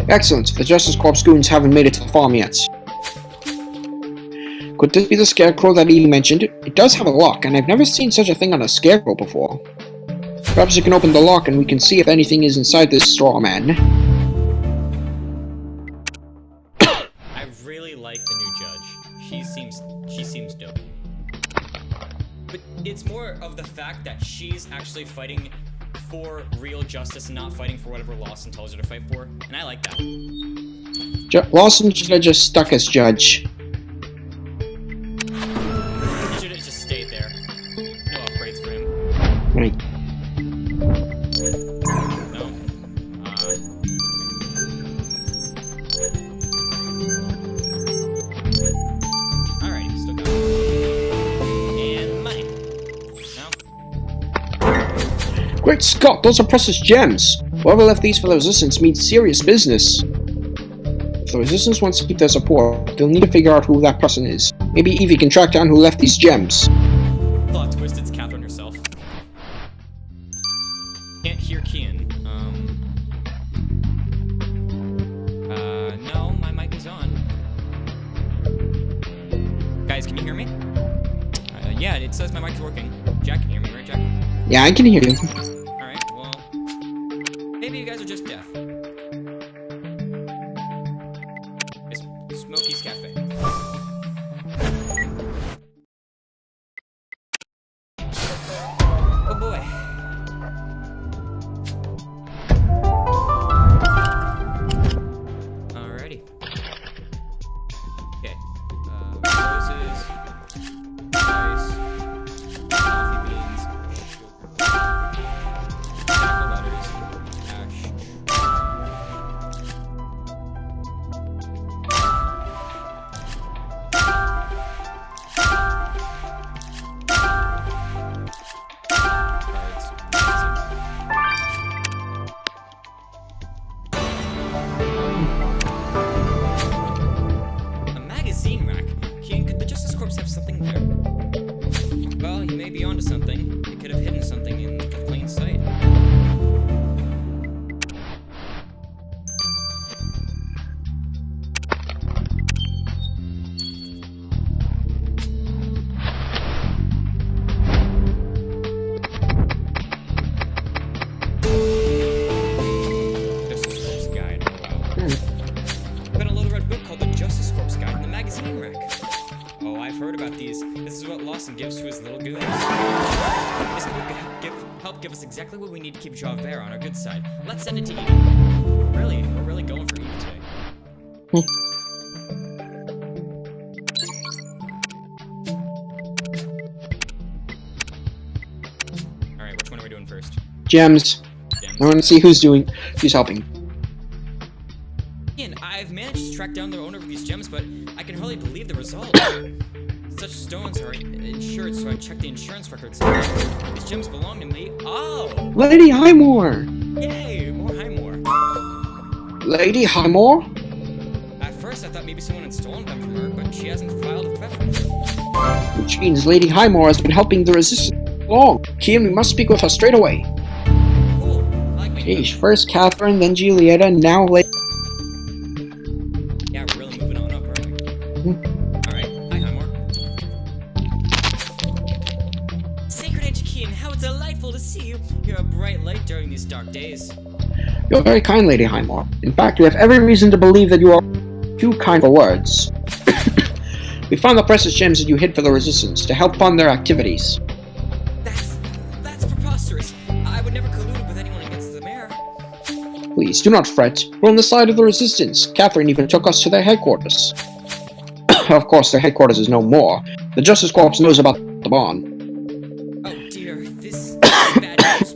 Excellent. The Justice Corp's goons haven't made it to the farm yet. Could this be the scarecrow that Evie mentioned? It does have a lock, and I've never seen such a thing on a scarecrow before. Perhaps you can open the lock and we can see if anything is inside this straw man. I really like the new judge. She seems dope. But it's more of the fact that she's actually fighting for real justice and not fighting for whatever Lawson tells her to fight for, and I like that. Lawson should have just stuck as judge. He should have just stayed there. No upgrades for him. Right. No. Alrighty, still got it. And money. No. Great Scott, those are precious gems! Whoever left these for the Resistance means serious business. If the Resistance wants to keep their support, they'll need to figure out who that person is. Maybe Evie can track down who left these gems. Plot twist, it's Catherine herself. Can't hear Kian. No, my mic is on. Guys, can you hear me? Yeah, it says my mic is working. Jack can hear me, right, Jack? Yeah, I can hear you. Alright, well, maybe you guys are just deaf. It's Smokey's Cafe. Oh boy. Alrighty. Okay. Roses, ice, coffee beans, sugar, medical letters, ash. A magazine rack? Kian, could the Justice Corps have something there? Well, you may be onto something. It could have hidden something in plain sight. Justice Corps Guide. Oh, wow. Got a little red book called the Justice Corps Guide in the magazine rack. Oh, I've heard about these. This is what Lawson gives to his little goons. This book could help give us exactly what we need to keep Javert on our good side. Let's send it to Evie. We're really going for Evie today. Alright, which one are we doing first? Gems. I want to see who's helping. Ian, I've managed to track down the owner of these gems, but I can hardly believe the result. Such stones are insured, so I checked the insurance records. These gems belong to me. Oh! Lady Highmore! Yay! More Highmore. Lady Highmore? At first, I thought maybe someone had stolen them from her, but she hasn't filed a theft. Which means Lady Highmore has been helping the Resistance along. Kian, we must speak with her straight away. Cool. I like my Geez, first Catherine, then Julieta, now Lady... Yeah, we're really moving on up, aren't we? Alright, hi Highmore. Sacred Edge Kian, how delightful to see you. You're a bright light during these dark days. You're very kind, Lady Highmore. In fact, we have every reason to believe that you are too kind for words. We found the precious gems that you hid for the Resistance to help fund their activities. That's preposterous. I would never collude with anyone against the mayor. Please, do not fret. We're on the side of the Resistance. Catherine even took us to their headquarters. Of course, their headquarters is no more. The Justice Corps knows about the bond. Oh dear, this is bad news.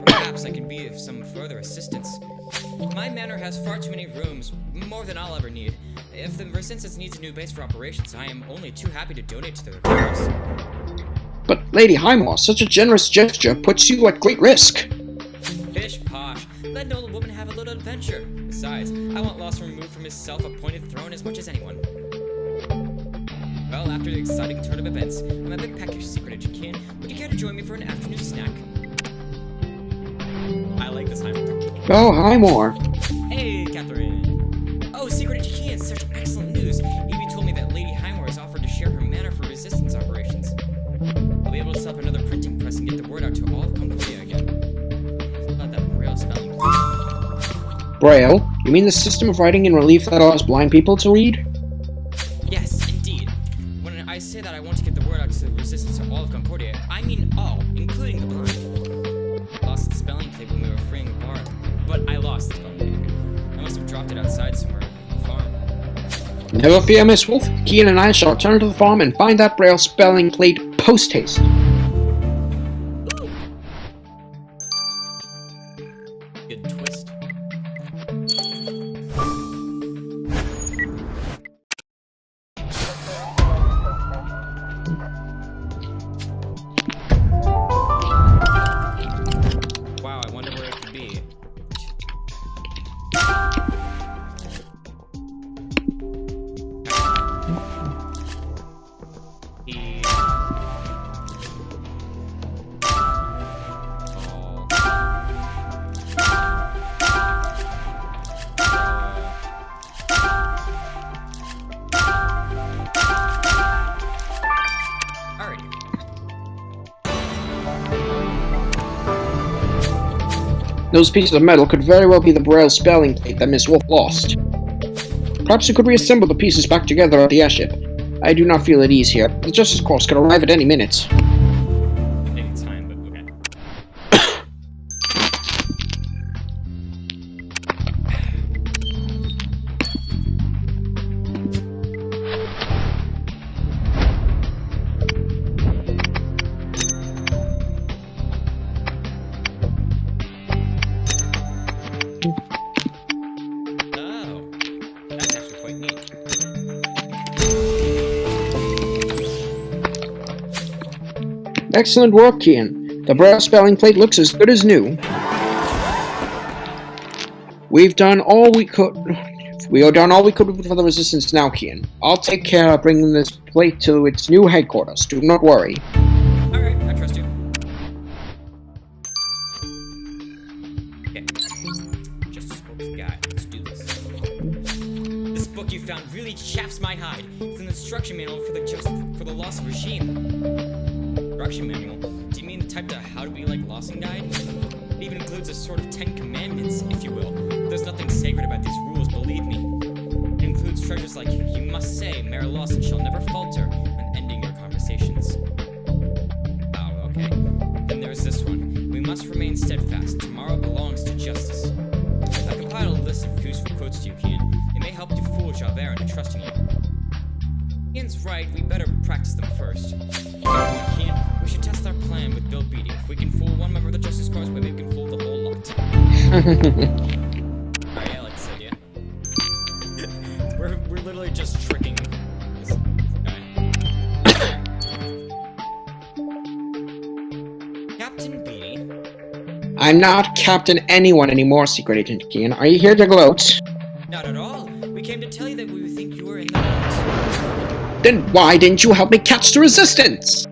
Perhaps I can be of some further assistance. My manor has far too many rooms, more than I'll ever need. If the Resistance needs a new base for operations, I am only too happy to donate to their cause. But, Lady Highmore, such a generous gesture puts you at great risk. Bish posh. Let an old woman have a little adventure. Besides, I want Lawson removed from his self-appointed throne as much as anyone. Well, after the exciting turn of events, I'm a big package secret agent can. Would you care to join me for an afternoon snack? I like this Highmore. Oh, hi, more. Hey, Catherine. Oh, secret agent can, such excellent news. Evie told me that Lady Highmore has offered to share her manor for resistance operations. I'll be able to set up another printing press and get the word out to all of Concordia again. It's about that Braille spelling. Braille? You mean the system of writing in relief that allows blind people to read? Yes, indeed. When I say that I want to get the word out to the resistance to all of Concordia, I mean all, including the blind. I lost the spelling plate when we were freeing the bar, but I lost the spelling plate. I must have dropped it outside somewhere on the farm. Never fear, Miss Wolf. Kian and I shall return to the farm and find that Braille spelling plate post-haste. Good twist. Wow, I wonder where it could be. Those pieces of metal could very well be the Braille spelling plate that Miss Wolf lost. Perhaps we could reassemble the pieces back together at the airship. I do not feel at ease here. The Justice Corps could arrive at any minute. Maybe time, but okay. Oh, that's actually quite neat. Excellent work, Kian. The Braille spelling plate looks as good as new. We've done all we could. We have done all we could for the resistance now, Kian. I'll take care of bringing this plate to its new headquarters. Do not worry. Alright, I trust you. Okay. Justice Corp's guide. Let's do this. This book you found really chaps my hide. It's an instruction manual for the lost regime. Instruction manual? Do you mean the type to how to be like Lawson guide? It even includes a sort of 10 commandments, if you will. There's nothing sacred about these rules, believe me. It includes treasures like, you must say, Mayor Lawson shall never falter when ending your conversations. Oh, okay. Then there's this one. We must remain steadfast. Tomorrow belongs to justice. I compiled a list of useful quotes to you, Kian. It may help you fool Javert into trusting you. Kian's right, we better practice them first. Kian, we should test our plan with Bill Beatty. If we can fool one member of the Justice Corps, maybe we can fool the whole lot. Alright, I like this idea. we're literally just tricking this guy. Captain Beatty? I'm not Captain Anyone anymore, Secret Agent Kian. Are you here to gloat? Not at all. We came to tell you that we think you were in the right. Then why didn't you help me catch the resistance?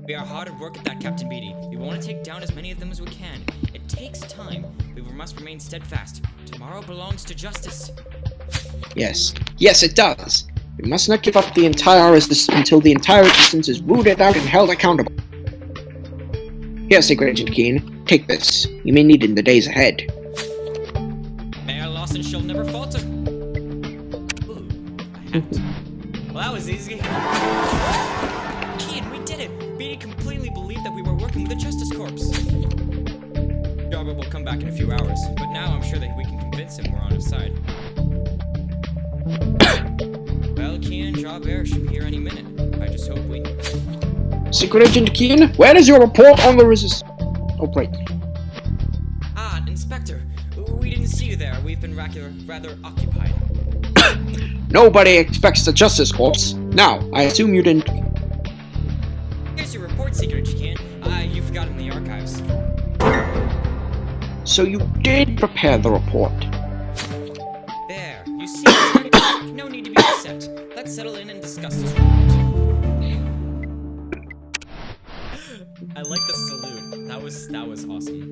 We are hard at work at that, Captain Beatty. We want to take down as many of them as we can. It takes time. We must remain steadfast. Tomorrow belongs to justice. Yes. Yes, it does. We must not give up the entire resistance until the entire resistance is rooted out and held accountable. Here, Secret Agent Keen. Take this. You may need it in the days ahead. Mayor Lawson shall never falter. Ooh, a hat. Well, that was easy. Keen, we did it! Beatty completely believed that we were working with the Justice Corps. Jabba will come back in a few hours, but now I'm sure that we can convince him we're on his side. Well, Keen and Javert should be here any minute. I just hope we... Secret Agent Keen, where is your report on the resistance? Oh, wait. Ah, Inspector. We didn't see you there. We've been rather occupied. Nobody expects the Justice Corps. Now, I assume you didn't... Here's your report, Secret Agent Keen. You forgot it in the archives. So you did prepare the report. There. You see, Inspector? No need to be upset. Let's settle in and discuss this report. I like the salute. That was awesome.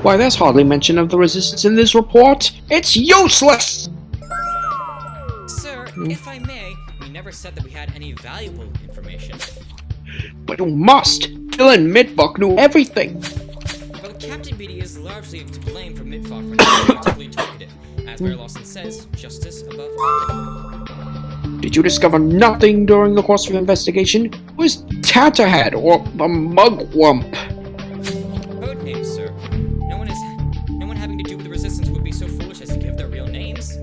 Why, there's hardly mention of the resistance in this report. It's useless! Sir, if I may, we never said that we had any valuable information. But you must! Dylan Midfuck knew everything! Well, Captain Beatty is largely to blame for Midfuck for not being particularly talkative. As Mayor Lawson says, justice above all. Did you discover nothing during the course of the investigation? Who is Tatterhead or the Mugwump? Code names, sir. No one having to do with the resistance would be so foolish as to give their real names.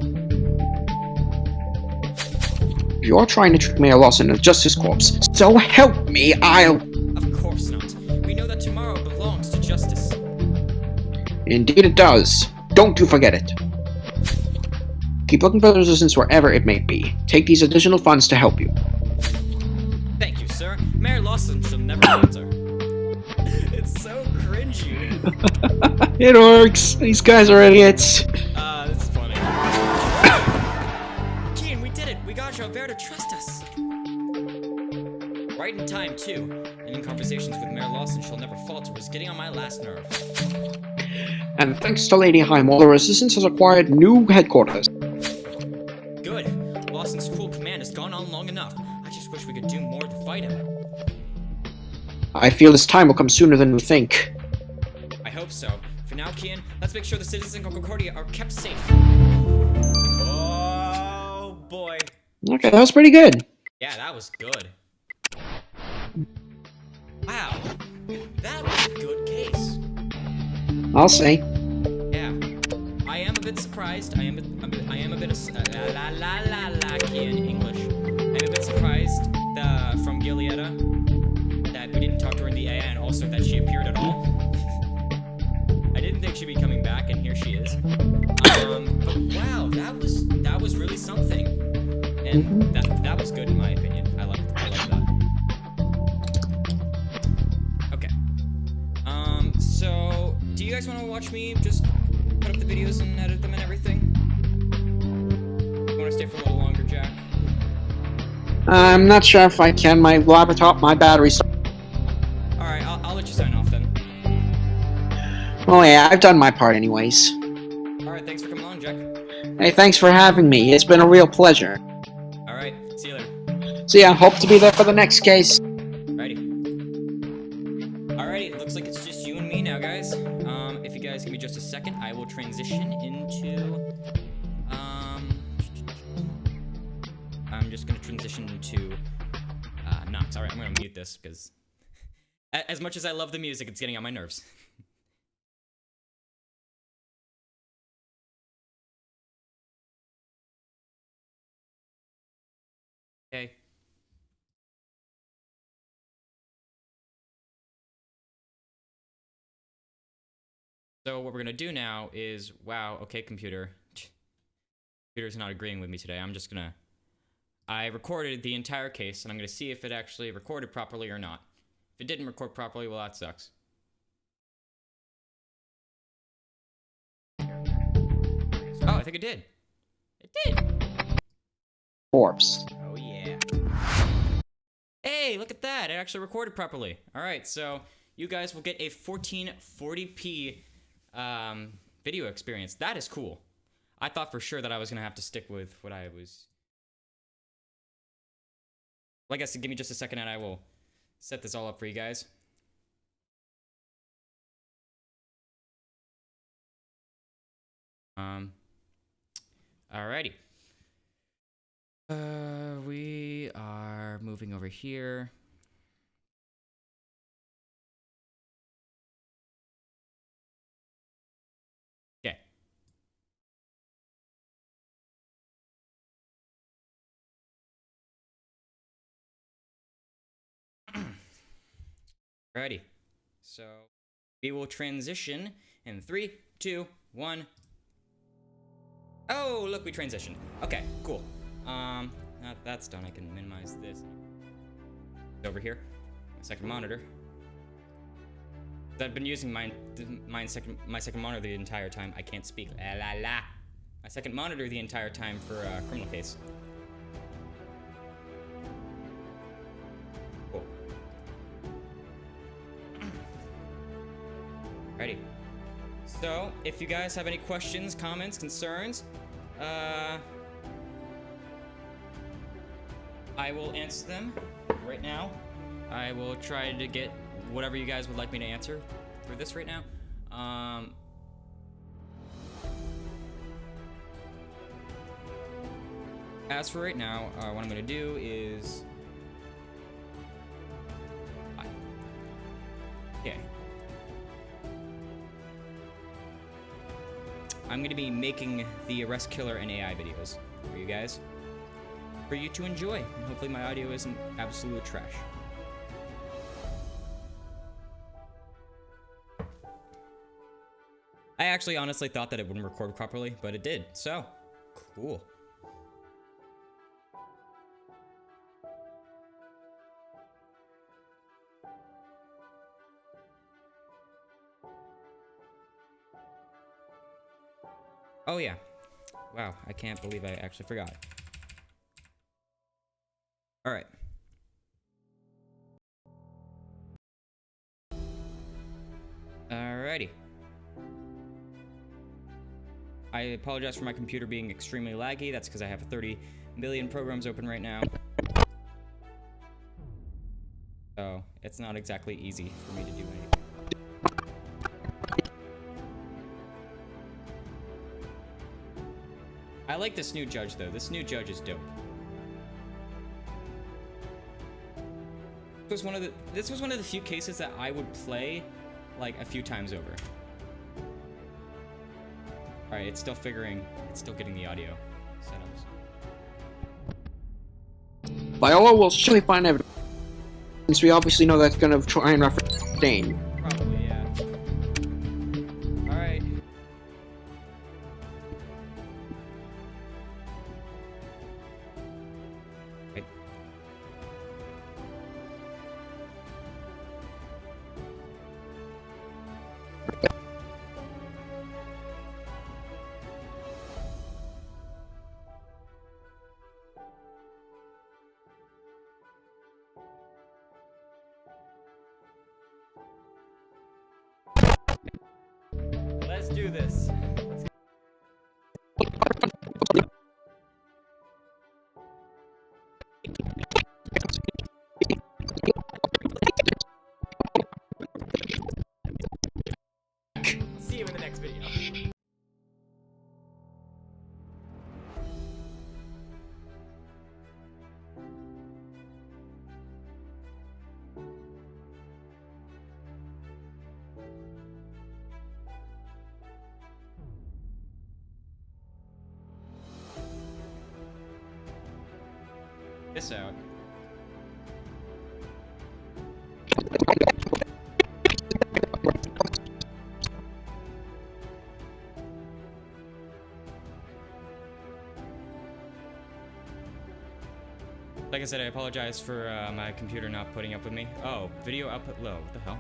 You're trying to trick Mayor Lawson and Justice Corps, so help me, I'll... Of course not. We know that tomorrow belongs to justice. Indeed it does. Don't you forget it. Keep looking for the resistance wherever it may be. Take these additional funds to help you. Thank you, sir. Mayor Lawson shall never answer. It's so cringy. It works. These guys are idiots. This is funny. Keen, we did it. We got Javert to trust us. Right in time, too. And in conversations with Mayor Lawson shall never falter was getting on my last nerve. And thanks to Lady Heimel, the resistance has acquired new headquarters. Good. Lawson's cruel command has gone on long enough. I just wish we could do more to fight him. I feel this time will come sooner than we think. I hope so. For now, Kian, let's make sure the citizens of Concordia are kept safe. Oh, boy. Okay, that was pretty good. Yeah, that was good. Wow. That was a good case. I'll say. Yeah. I am a bit surprised. I am a bit Kian English. I'm a bit surprised from Gileada that we didn't talk to her in the AA and also that she appeared at all. I didn't think she'd be coming back, and here she is. But wow, that was really something, and that was good in my opinion. I loved that. Okay. So do you guys want to watch me just put up the videos and edit them and everything? You want to stay for a little longer, Jack? I'm not sure if I can. My laptop, my battery's... Alright, I'll let you sign off then. Oh yeah, I've done my part anyways. Alright, thanks for coming along, Jack. Hey, thanks for having me. It's been a real pleasure. Alright, see you later. So yeah, hope to be there for the next case. Alrighty, looks like it's just you and me now, guys. If you guys give me just a second, I will transition into... I'm just gonna transition into... Knox. Alright, I'm gonna mute this, because... As much as I love the music, it's getting on my nerves. Okay. So what we're gonna do now is, wow, okay, computer. Computer's not agreeing with me today. I recorded the entire case, and I'm gonna see if it actually recorded properly or not. If it didn't record properly, well, that sucks. Oh, I think it did. It did. Corpse. Oh, yeah. Hey, look at that. It actually recorded properly. All right, so you guys will get a 1440p video experience. That is cool. I thought for sure that I was going to have to stick with what I was... Well, I guess give me just a second and I will set this all up for you guys. Alrighty. We are moving over here. Okay. Alrighty. So we will transition in 3, 2, 1. Oh, look, we transitioned. Okay, cool. Now that's done, I can minimize this. Over here, my second monitor. I've been using my second monitor the entire time. I can't speak. La la la. My second monitor the entire time for a criminal case. Alrighty. So, if you guys have any questions, comments, concerns, I will answer them right now. I will try to get whatever you guys would like me to answer through this right now. As for right now, what I'm gonna do is... Okay. I'm gonna be making the Arrest Killer and AI videos for you guys, for you to enjoy. And hopefully my audio isn't absolute trash. I actually honestly thought that it wouldn't record properly, but it did, so cool. Oh yeah. Wow, I can't believe I actually forgot. Alright. Alrighty. I apologize for my computer being extremely laggy. That's because I have 30 million programs open right now. So, it's not exactly easy for me to do anything. I like this new judge, though. This new judge is dope. This was one of the few cases that I would play, like, a few times over. Alright, it's still getting the audio setups. Viola will surely find evidence, since we obviously know that's gonna try and reference Dane. Probably, yeah. Alright. Okay. Let's do this. See you in the next video. This out. Like I said, I apologize for my computer not putting up with me. Oh, video output low. What the hell?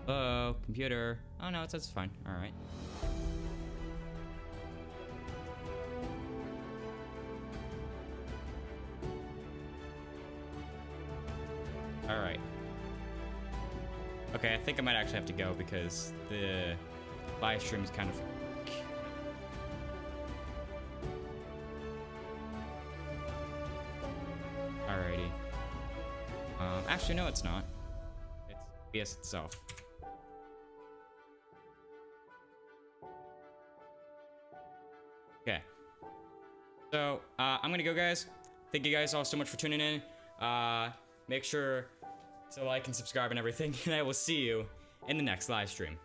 Hello, computer. Oh no, it's fine. All right. Alright. Okay, I think I might actually have to go because the live stream is kind of... Alrighty. Actually, no, it's not. It's OBS itself. Okay. So, I'm gonna go, guys. Thank you guys all so much for tuning in. Make sure to like and subscribe and everything, and I will see you in the next live stream.